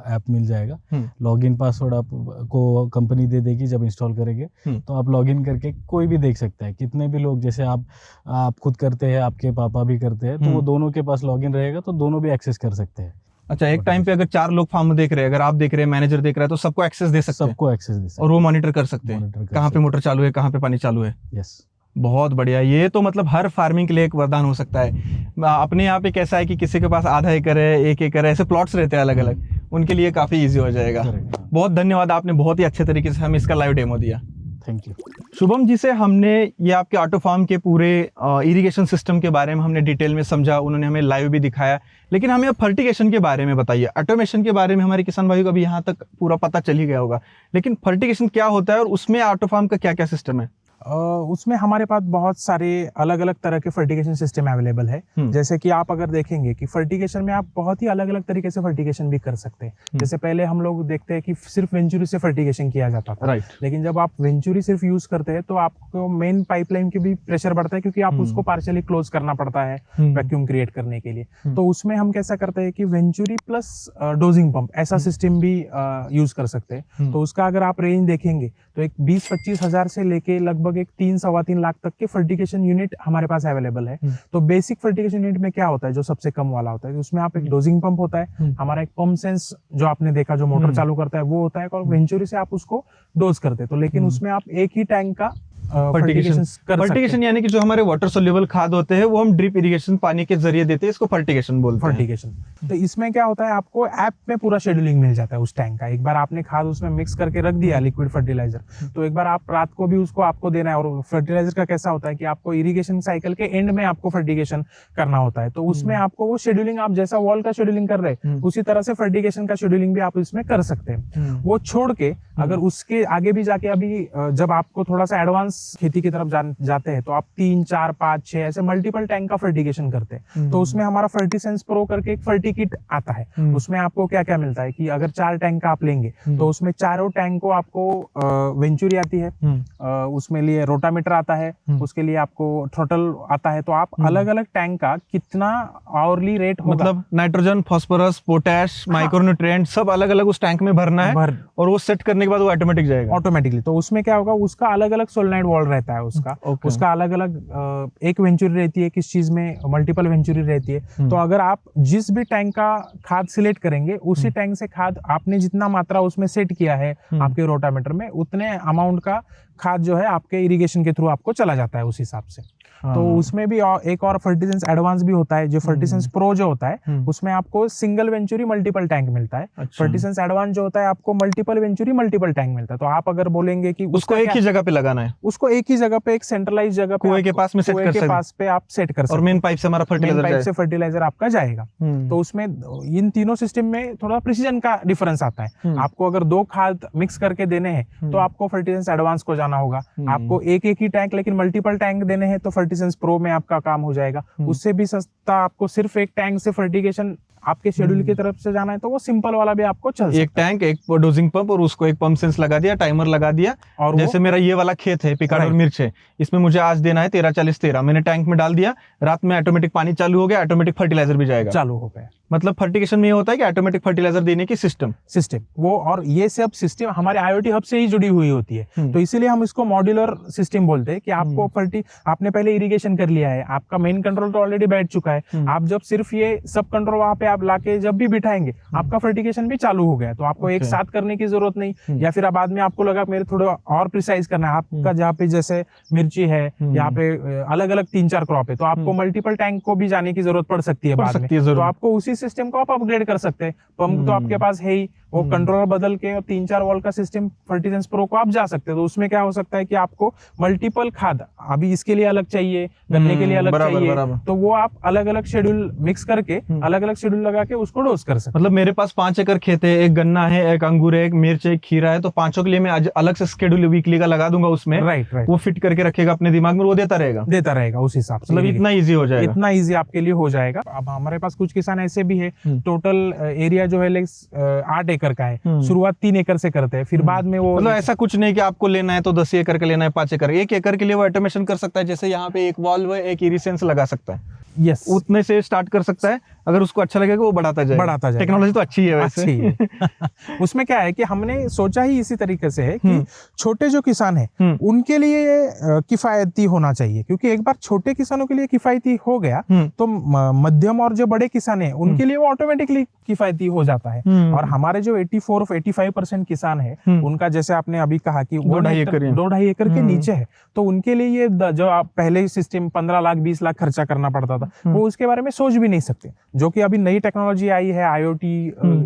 ऐप मिल जाएगा। लॉगिन पासवर्ड आपको कंपनी दे देगी जब इंस्टॉल करेंगे, तो आप लॉगिन करके कोई भी देख सकता है। कितने भी लोग, जैसे आप खुद करते हैं, आपके पापा भी करते हैं, तो वो दोनों के पास लॉगिन रहेगा तो दोनों भी एक्सेस कर सकते हैं। अच्छा, एक टाइम पे अगर 4 लोग फार्म देख रहे हैं, अगर आप देख रहे हैं, मैनेजर देख रहा है, तो सबको एक्सेस दे सकते हैं, सबको एक्सेस दे सकते और वो मॉनिटर कर सकते हैं Monitor कर कहाँ पे मोटर चालू है, कहाँ पे पानी चालू है। हैं। यस, बहुत बढ़िया। ये तो मतलब हर फार्मिंग के लिए एक वरदान हो सकता है। अपने यहाँ पे कैसा है कि किसी के पास आधा एकड़ है, 1 एकड़ है, ऐसे प्लॉट्स रहते हैं अलग अलग, उनके लिए काफ़ी ईजी हो जाएगा। Correct। बहुत धन्यवाद, आपने बहुत ही अच्छे तरीके से हमें इसका लाइव डेमो दिया। Thank you. शुभम जी से हमने ये आपके ऑटो फार्म के पूरे इरिगेशन सिस्टम के बारे में हमने डिटेल में समझा, उन्होंने हमें लाइव भी दिखाया। लेकिन हमें अब फर्टिगेशन के बारे में बताइए। ऑटोमेशन के बारे में हमारे किसान भाइयों को अभी यहाँ तक पूरा पता चल ही गया होगा, लेकिन फर्टिगेशन क्या होता है और उसमें ऑटो फार्म का क्या क्या सिस्टम है? उसमें हमारे पास बहुत सारे अलग अलग तरह के फर्टिगेशन सिस्टम अवेलेबल है। जैसे कि आप अगर देखेंगे कि फर्टिगेशन में आप बहुत ही अलग अलग तरीके से फर्टिगेशन भी कर सकते हैं। जैसे पहले हम लोग देखते हैं कि सिर्फ वेंचुरी से फर्टिगेशन किया जाता था, लेकिन जब आप वेंचुरी सिर्फ यूज करते हैं तो आपको मेन पाइपलाइन की भी प्रेशर बढ़ता है, क्योंकि आप उसको पार्शियली क्लोज करना पड़ता है वैक्यूम क्रिएट करने के लिए। तो उसमें हम कैसा करते हैं कि वेंचुरी प्लस डोजिंग पंप ऐसा सिस्टम भी यूज कर सकते हैं। तो उसका अगर आप रेंज देखेंगे तो एक 20-25 हजार से लेके लगभग एक 3-3.25 लाख तक के फर्टिगेशन यूनिट हमारे पास अवेलेबल है। तो बेसिक फर्टिगेशन यूनिट में क्या होता है, जो सबसे कम वाला होता है, उसमें आप एक डोजिंग पंप होता है, हमारा एक पंप सेंस जो आपने देखा जो मोटर चालू करता है वो होता है, और वेंचुरी से आप उसको डोज करते हैं। तो लेकिन उसमें आप एक ही टैंक का फर्टिगेशन यानी कि जो हमारे वाटर सोल्यूबल खाद होते हैं वो हम ड्रिप इरिगेशन पानी के जरिए देते हैं, इसको फर्टिगेशन बोलते हैं। फर्टिगेशन। तो इसमें क्या होता है, आपको ऐप में पूरा शेड्यूलिंग मिल जाता है उस टैंक का। एक बार आपने खाद उसमें मिक्स करके रख दिया लिक्विड फर्टिलाइजर, तो एक बार आप रात को भी उसको आपको देना है। और फर्टिलाइजर का कैसा होता है कि आपको इरिगेशन साइकिल के एंड में आपको फर्टिगेशन करना होता है, तो उसमें आपको वो शेड्यूलिंग, आप जैसा वॉल का शेड्यूलिंग कर रहे हैं उसी तरह से फर्टिगेशन का शेड्यूलिंग भी आप इसमें कर सकते हैं। वो छोड़ के अगर उसके आगे भी जाके अभी जब आपको थोड़ा सा एडवांस खेती की तरफ जाते हैं तो आप 3, 4, 5, 6 ऐसे मल्टीपल टैंक का फर्टिगेशन करते हैं। तो उसमें हमारा फर्टिसेंस प्रो करके एक फर्टी किट आता है। उसमें आपको क्या क्या मिलता है कि अगर 4 टैंक का आप लेंगे तो उसमें चारों टैंक को आपको वेंचुरी आती है, उसमें लिए रोटामीटर आता है, उसके लिए आपको थ्रोटल आता है। तो आप अलग अलग टैंक का कितना आवरली रेट होगा, मतलब नाइट्रोजन, फास्फोरस, पोटैश, माइक्रोन्यूट्रिएंट सब अलग अलग उस टैंक में भरना है और वो सेट करने के बाद वो ऑटोमेटिक जाएगा ऑटोमेटिकली। तो उसमें क्या होगा, उसका अलग अलग सोलेनॉइड वॉल्व रहता है उसका अलग अलग एक वेंचुरी रहती है, किस चीज में मल्टीपल वेंचुरी रहती है। तो अगर आप जिस भी टैंक का खाद सिलेक्ट करेंगे उसी टैंक से खाद आपने जितना मात्रा उसमें सेट किया है आपके रोटामीटर में, उतने अमाउंट का खाद जो है आपके इरिगेशन के थ्रू आपको चला जाता है उस हिसाब से। तो उसमें भी एक और फर्टिसेंस एडवांस भी होता है, जो फर्टिसेंस प्रो जो होता है उसमें आपको सिंगल वेंचुरी मल्टीपल टैंक मिलता है। फर्टिसेंस एडवांस जो होता है आपको मल्टीपल वेंचुरी मल्टीपल टैंक मिलता है। तो आप अगर बोलेंगे कि उसको एक ही जगह पे लगाना है, उसको एक ही जगह पे एक सेंट्रलाइज जगह पे कुएं के पास में सेट कर सकते हैं, पास पे आप सेट कर सकते हैं और मेन पाइप से हमारा फर्टिलाइजर आपका जाएगा। तो उसमें इन तीनों सिस्टम में थोड़ा प्रिसीजन का डिफरेंस आता है। आपको अगर 2 खाद मिक्स करके देने हैं तो आपको फर्टिसेंस एडवांस को जाना होगा। आपको एक ही टैंक लेकिन मल्टीपल टैंक देने हैं तो फर्टिसेंस प्रो में आपका काम हो जाएगा। उससे भी सस्ता आपको सिर्फ एक टैंक से फर्टिगेशन आपके शेड्यूल की तरफ से जाना है तो वो सिंपल वाला भी आपको चल सकता है। एक टैंक, एक डोजिंग पंप और उसको एक पंप सेंस लगा दिया, टाइमर लगा दिया। और जैसे मेरा ये वाला खेत है, पिकाड और मिर्च है, इसमें मुझे आज देना है 13-40-13, मैंने टैंक में डाल दिया, रात में ऑटोमेटिक पानी चालू हो गया, ऑटोमेटिक फर्टिलाइजर भी जाएगा, चालू हो गया। मतलब फर्टिगेशन में ये होता है कि ऑटोमेटिक फर्टिलाइजर देने की सिस्टम वो, और ये सब सिस्टम हमारे IoT हब से ही जुड़ी हुई होती है। तो इसीलिए हम इसको मॉड्यूलर सिस्टम बोलते हैं कि आपको आपने पहले इरिगेशन कर लिया है, आपका मेन कंट्रोल तो ऑलरेडी बैठ चुका है, आप जब सिर्फ ये सब कंट्रोल वहां पे आप लाके जब भी बिठाएंगे आपका फर्टिगेशन भी चालू हो गया। तो आपको एक साथ करने की जरूरत नहीं, या फिर बाद में आपको लगा मेरे थोड़े और प्रिसाइज करना है, आपका जहाँ पे जैसे मिर्ची है, यहाँ पे अलग अलग 3-4 क्रॉप है, तो आपको मल्टीपल टैंक को भी जाने की जरूरत पड़ सकती है बाद में। तो आपको उसी सिस्टम को आप अपग्रेड कर सकते हैं। पंप तो आपके पास है ही, वो कंट्रोलर बदल के और 3-4 वॉल्ट का सिस्टम फर्टिजेंस प्रो को आप जा सकते हो। तो उसमें क्या हो सकता है कि आपको मल्टीपल खाद अभी इसके लिए अलग चाहिए, गन्ने के लिए अलग चाहिए, तो वो आप अलग अलग शेड्यूल मिक्स करके अलग अलग शेड्यूल लगा के उसको डोज कर सकते। मतलब मेरे पास 5 एकड़ खेत है, एक गन्ना है, एक अंगूर है, एक मिर्च है, एक खीरा है, तो पांचों के लिए मैं अलग से शेड्यूल वीकली का लगा दूंगा उसमें। राइट, वो फिट करके रखेगा अपने दिमाग में, वो देता रहेगा उस हिसाब से। मतलब इतना इजी हो जाएगा, इतना इजी आपके लिए हो जाएगा। अब हमारे पास कुछ किसान ऐसे भी है, टोटल एरिया जो है 8 एकड़ का है, शुरुआत 3 एकड़ से करते हैं, फिर बाद में वो मतलब ऐसा कुछ नहीं कि आपको लेना है तो 10 एकड़ का लेना है, 5 एकड़, 1 एकड़ के लिए वो ऑटोमेशन कर सकता है। जैसे यहाँ पे एक वॉल्व है, एक इरिसेंस लगा सकता है, यस, उतने से स्टार्ट कर सकता है। अगर उसको अच्छा लगेगा वो बढ़ाता जाएगा। टेक्नोलॉजी तो अच्छी है वैसे। अच्छी है। उसमें क्या है कि हमने सोचा ही इसी तरीके से है कि छोटे जो किसान हैं उनके लिए किफायती होना चाहिए, क्योंकि एक बार छोटे किसानों के लिए किफायती हो गया तो मध्यम और जो बड़े किसान हैं उनके लिए वो ऑटोमेटिकली किफायती हो जाता है। और हमारे जो 84-85% किसान है उनका, जैसे आपने अभी कहा कि 2-2.5 एकड़ के नीचे है, तो उनके लिए ये जो आप पहले सिस्टम 15 लाख 20 लाख खर्चा करना पड़ता था, वो उसके बारे में सोच भी नहीं सकते। जो कि अभी नई टेक्नोलॉजी आई है, IoT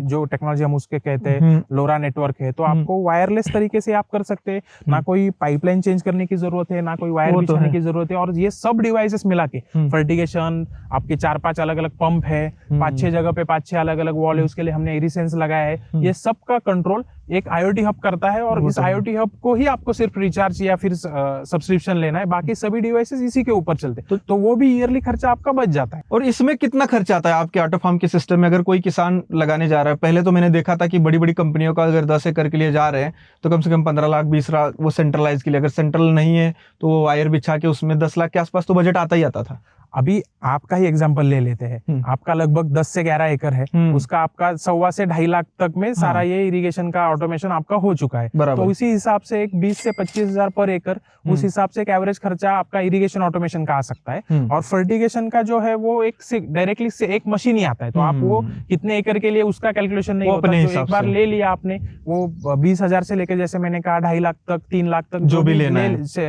जो टेक्नोलॉजी हम उसके कहते हैं, लोरा नेटवर्क है, तो आपको वायरलेस तरीके से आप कर सकते हैं, ना कोई पाइपलाइन चेंज करने की जरूरत है, ना कोई वायर बिछाने की जरूरत है। और ये सब डिवाइसेस मिला के फर्टिगेशन, आपके 4-5 अलग अलग पंप है, 5-6 जगह पे 5-6 अलग अलग वॉल है, उसके लिए हमने इरिसेंस लगाया है। ये सब का कंट्रोल एक IoT हब करता है, और इस IoT हब को ही आपको सिर्फ रिचार्ज या फिर सब्सक्रिप्शन लेना है, बाकी सभी डिवाइसेस इसी के ऊपर चलते, तो वो भी ईयरली खर्चा आपका बच जाता है। और इसमें कितना खर्चा आता है आपके ऑटो फार्म के सिस्टम में? अगर कोई किसान लगाने जा रहा है, पहले तो मैंने देखा था कि बड़ी बड़ी कंपनियों का अगर 10 एकड़ के लिए जा रहे हैं तो कम से कम 15 लाख 20 लाख वो सेंट्रलाइज के लिए, अगर सेंट्रल नहीं है तो वो वायर बिछा के उसमें 10 लाख के आसपास तो बजट आता ही आता था। अभी आपका ही एग्जांपल ले लेते हैं, आपका लगभग 10 से 11 एकड़ है, उसका आपका 1.25 से 2.5 लाख तक में सारा ये इरिगेशन का ऑटोमेशन आपका हो चुका है। तो उसी हिसाब से एक 20 से 25 हजार पर एकड़, उस हिसाब से एक एवरेज खर्चा आपका इरिगेशन ऑटोमेशन का आ सकता है। और फर्टिगेशन का जो है वो एक डायरेक्टली से एक मशीन ही आता है, तो आप वो कितने एकड़ के लिए उसका कैलकुलेशन नहीं होता, तो एक बार ले लिया आपने, वो 20,000 से लेकर जैसे मैंने कहा 2.5 लाख तक 3 लाख तक जो भी लेना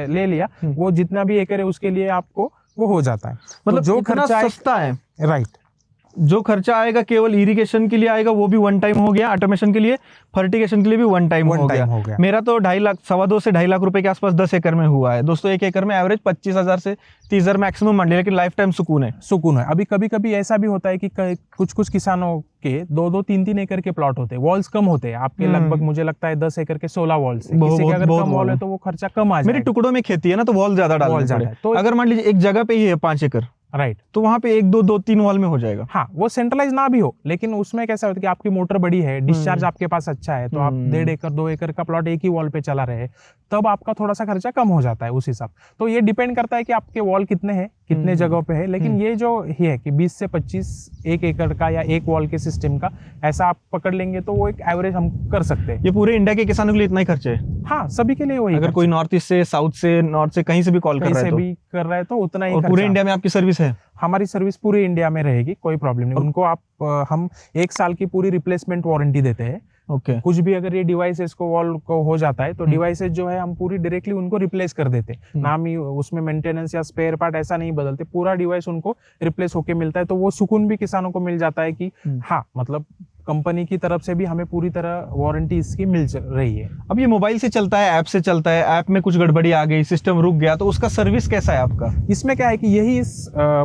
ले लिया, वो जितना भी एकड़ है उसके लिए आपको वो हो जाता है। मतलब तो जो खर्चा सस्ता है, राइट, जो खर्चा आएगा केवल इरिगेशन के लिए आएगा वो भी वन टाइम हो गया, ऑटोमेशन के लिए, फर्टिगेशन के लिए भी वन टाइम हो गया। मेरा तो 2.5 लाख 2.25 से 2.5 लाख रुपए के आसपास 10 एकड़ में हुआ है दोस्तों। 1 एकड़ में एवरेज 25,000 से 30,000 मैक्सिमम मंडी, लेकिन लाइफ टाइम सुकून है। अभी कभी कभी ऐसा भी होता है कि कुछ किसानों के 2-2, 3-3 एकड़ के प्लॉट होते हैं, वॉल्स कम होते हैं आपके, लगभग मुझे लगता है 10 एकड़ के 16 वॉल्स है। किसी के अगर कम वॉल है तो वो खर्चा कम आ जाएगा। मेरे टुकड़ों में खेती है ना, तो वॉल ज्यादा डालना पड़े। तो अगर मान लीजिए एक जगह पे ही है 5 एकड़, राइट, तो वहां पे 1-2-3 वॉल में हो जाएगा। हाँ, वो सेंट्रलाइज ना भी हो, लेकिन उसमें कैसा होता है कि आपकी मोटर बड़ी है, डिस्चार्ज आपके पास अच्छा है, तो आप 1.5 एकड़ 2 एकड़ का प्लॉट एक ही वॉल पे चला रहे, तब आपका थोड़ा सा खर्चा कम हो जाता है उस हिसाब। तो ये डिपेंड करता है कि आपके वॉल कितने हैं, कितने जगहों पे है, लेकिन ये जो ही है कि 20 से 25 1 एकड़ का या एक वॉल के सिस्टम का, ऐसा आप पकड़ लेंगे तो वो एक एवरेज हम कर सकते हैं। ये पूरे इंडिया के किसानों के लिए इतना ही खर्चा है? हाँ, सभी के लिए वही। अगर कोई नॉर्थ ईस्ट से, साउथ से, नॉर्थ से कहीं से भी कॉल कर रहा है तो उतना ही। और पूरे इंडिया में आपकी सर्विस है? हमारी सर्विस पूरे इंडिया में रहेगी, कोई प्रॉब्लम नहीं। उनको हम 1 साल की पूरी रिप्लेसमेंट वारंटी देते हैं। ओके। कुछ भी अगर ये डिवाइसेस को वॉल को हो जाता है तो डिवाइसेस जो है हम पूरी डायरेक्टली उनको रिप्लेस कर देते, ना हम उसमें मेंटेनेंस या स्पेयर पार्ट ऐसा नहीं बदलते, पूरा डिवाइस उनको रिप्लेस होके मिलता है। तो वो सुकून भी किसानों को मिल जाता है कि हाँ, मतलब कंपनी की तरफ से भी हमें पूरी तरह वारंटी इसकी मिल रही है। अब ये मोबाइल से चलता है, ऐप से चलता है, ऐप में कुछ गड़बड़ी आ गई, सिस्टम रुक गया, तो उसका सर्विस कैसा है आपका? इसमें क्या है कि यही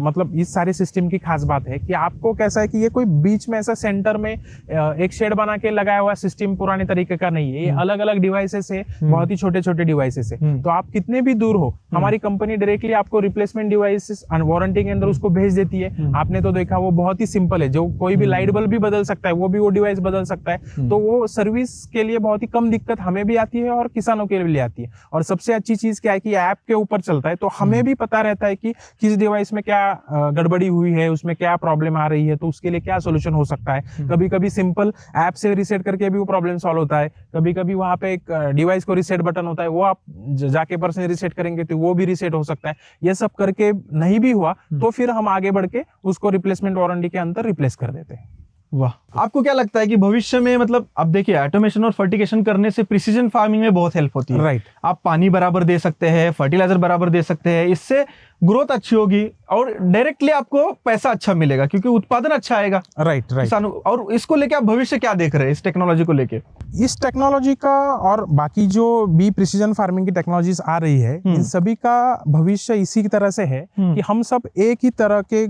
मतलब इस सारे सिस्टम की खास बात है कि आपको कैसा है कि ये कोई बीच में ऐसा सेंटर में एक शेड बना के लगाया हुआ सिस्टम पुराने तरीके का नहीं है। ये अलग अलग डिवाइसेस है, बहुत ही छोटे छोटे डिवाइसेस है। तो आप कितने भी दूर हो, हमारी कंपनी डायरेक्टली आपको रिप्लेसमेंट डिवाइसेस वारंटी के अंदर उसको भेज देती है। आपने तो देखा वो बहुत ही सिंपल है, जो कोई भी लाइट बल्ब भी बदल सकता है, वो भी वो डिवाइस बदल सकता है। तो वो सर्विस के लिए बहुत ही कम दिक्कत हमें भी आती है और किसानों के लिए आती है। और सबसे अच्छी चीज क्या है कि ऐप के ऊपर चलता है, तो हमें भी पता रहता है कि किस डिवाइस में क्या गड़बड़ी हुई है, उसमें क्या प्रॉब्लम आ रही है, तो उसके लिए क्या सोल्यूशन हो सकता है। कभी कभी सिंपल ऐप से रीसेट करके भी वो प्रॉब्लम सॉल्व होता है। कभी कभी वहां पे एक डिवाइस को रीसेट बटन होता है, वो आप जाके पर्सनली रीसेट करेंगे तो वो भी रीसेट हो सकता है। ये सब करके नहीं भी हुआ तो फिर हम आगे बढ़ के उसको रिप्लेसमेंट वारंटी के अंदर रिप्लेस कर देते हैं। वाह, आपको क्या लगता है कि भविष्य में मतलब अब देखिए ऑटोमेशन और फर्टिगेशन करने से प्रिसीजन फार्मिंग में बहुत हेल्प होती है। राइट। आप पानी बराबर दे सकते हैं, फर्टिलाइजर बराबर दे सकते हैं, इससे ग्रोथ अच्छी होगी और डायरेक्टली आपको पैसा अच्छा मिलेगा क्योंकि उत्पादन अच्छा आएगा राइट। किसानों। और इसको लेके आप भविष्य क्या देख रहे हैं, इस टेक्नोलॉजी को लेके? इस टेक्नोलॉजी का और बाकी जो भी प्रिसीजन फार्मिंग की टेक्नोलॉजीज आ रही है, इन सभी का भविष्य इसी की तरह से है कि हम सब एक ही तरह के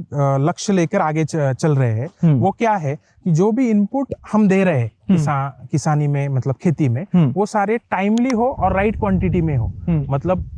लक्ष्य लेकर आगे चल रहे हैं। वो क्या है कि जो भी इनपुट हम दे रहे हैं किसानी में, मतलब खेती में, वो सारे टाइमली हो और राइट क्वांटिटी में हो। मतलब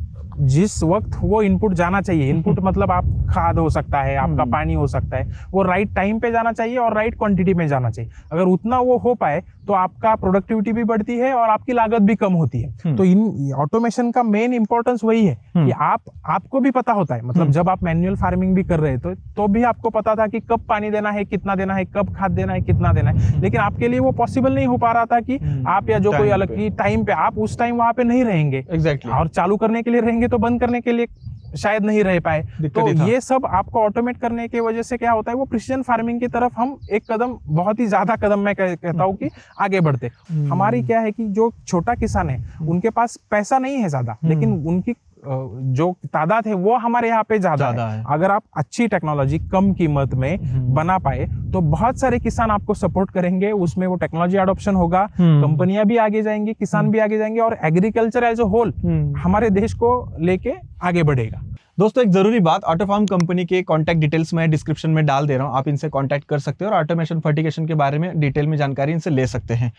जिस वक्त वो इनपुट जाना चाहिए, इनपुट मतलब आप खाद हो सकता है, आपका पानी हो सकता है, वो राइट टाइम पे जाना चाहिए और राइट क्वांटिटी में जाना चाहिए। अगर उतना वो हो पाए तो आपका प्रोडक्टिविटी भी बढ़ती है और आपकी लागत भी कम होती है। तो इन ऑटोमेशन का मेन इंपॉर्टेंस वही है कि आपको भी पता होता है, मतलब जब आप मैन्युअल फार्मिंग भी कर रहे थे तो भी आपको पता था कि कब पानी देना है, कितना देना है, कब खाद देना है, कितना देना है, लेकिन आपके लिए वो पॉसिबल नहीं हो पा रहा था कि आप या जो कोई अलग की टाइम पे आप उस टाइम वहां पे नहीं रहेंगे। एग्जैक्टली। और चालू करने के लिए रहेंगे तो बंद करने के लिए शायद नहीं रह पाए। तो ये सब आपको ऑटोमेट करने की वजह से क्या होता है, वो प्रिसीजन फार्मिंग की तरफ हम एक कदम, बहुत ही ज्यादा कदम मैं कहता हूँ कि आगे बढ़ते। हमारी क्या है कि जो छोटा किसान है उनके पास पैसा नहीं है ज्यादा, लेकिन उनकी जो तादाद है वो हमारे यहाँ पे ज्यादा है। अगर आप अच्छी टेक्नोलॉजी कम कीमत में बना पाए तो बहुत सारे किसान आपको सपोर्ट करेंगे, उसमें वो टेक्नोलॉजी अडॉप्शन होगा, कंपनियां भी आगे जाएंगी, किसान भी आगे जाएंगे और एग्रीकल्चर एज ए होल हमारे देश को लेके आगे बढ़ेगा। दोस्तों, एक जरूरी बात, ऑटोफार्म कंपनी के कॉन्टैक्ट डिटेल्स मैं डिस्क्रिप्शन में डाल दे रहा हूं, आप इनसे कॉन्टैक्ट कर सकते हैं और ऑटोमेशन फर्टिगेशन के बारे में डिटेल में जानकारी इनसे ले सकते हैं।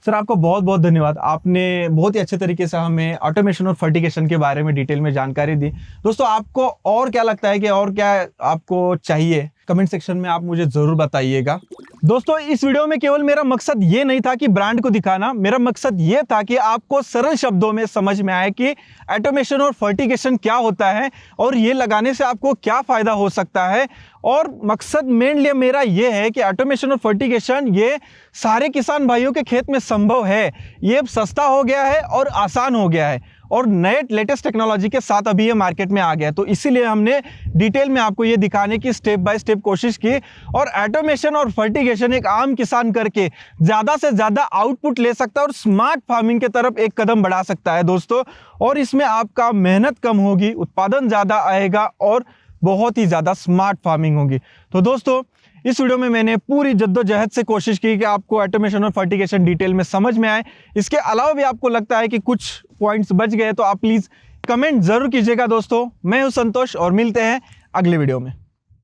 सर, आपको बहुत बहुत धन्यवाद, आपने बहुत ही अच्छे तरीके से हमें ऑटोमेशन और फर्टिगेशन के बारे में डिटेल में जानकारी दी। दोस्तों, आपको और क्या लगता है कि और क्या आपको चाहिए, कमेंट सेक्शन में आप मुझे जरूर बताइएगा। दोस्तों, इस वीडियो में केवल मेरा मकसद ये नहीं था कि ब्रांड को दिखाना, मेरा मकसद ये था कि आपको सरल शब्दों में समझ में आए कि ऑटोमेशन और फर्टिगेशन क्या होता है और ये लगाने से आपको क्या फायदा हो सकता है। और मकसद मेनली मेरा ये है कि ऑटोमेशन और फर्टिगेशन ये सारे किसान भाइयों के खेत में संभव है, ये सस्ता हो गया है और आसान हो गया है और नए लेटेस्ट टेक्नोलॉजी के साथ अभी ये मार्केट में आ गया है। तो इसीलिए हमने डिटेल में आपको ये दिखाने की स्टेप बाय स्टेप कोशिश की और ऑटोमेशन और फर्टिगेशन एक आम किसान करके ज़्यादा से ज़्यादा आउटपुट ले सकता है और स्मार्ट फार्मिंग की तरफ एक कदम बढ़ा सकता है दोस्तों। और इसमें आपका मेहनत कम होगी, उत्पादन ज़्यादा आएगा और बहुत ही ज़्यादा स्मार्ट फार्मिंग होगी। तो दोस्तों, इस वीडियो में मैंने पूरी जद्दोजहद से कोशिश की कि आपको ऑटोमेशन और फर्टिगेशन डिटेल में समझ में आए। इसके अलावा भी आपको लगता है कि कुछ पॉइंट्स बच गए तो आप प्लीज़ कमेंट ज़रूर कीजिएगा दोस्तों। मैं हूं संतोष और मिलते हैं अगले वीडियो में।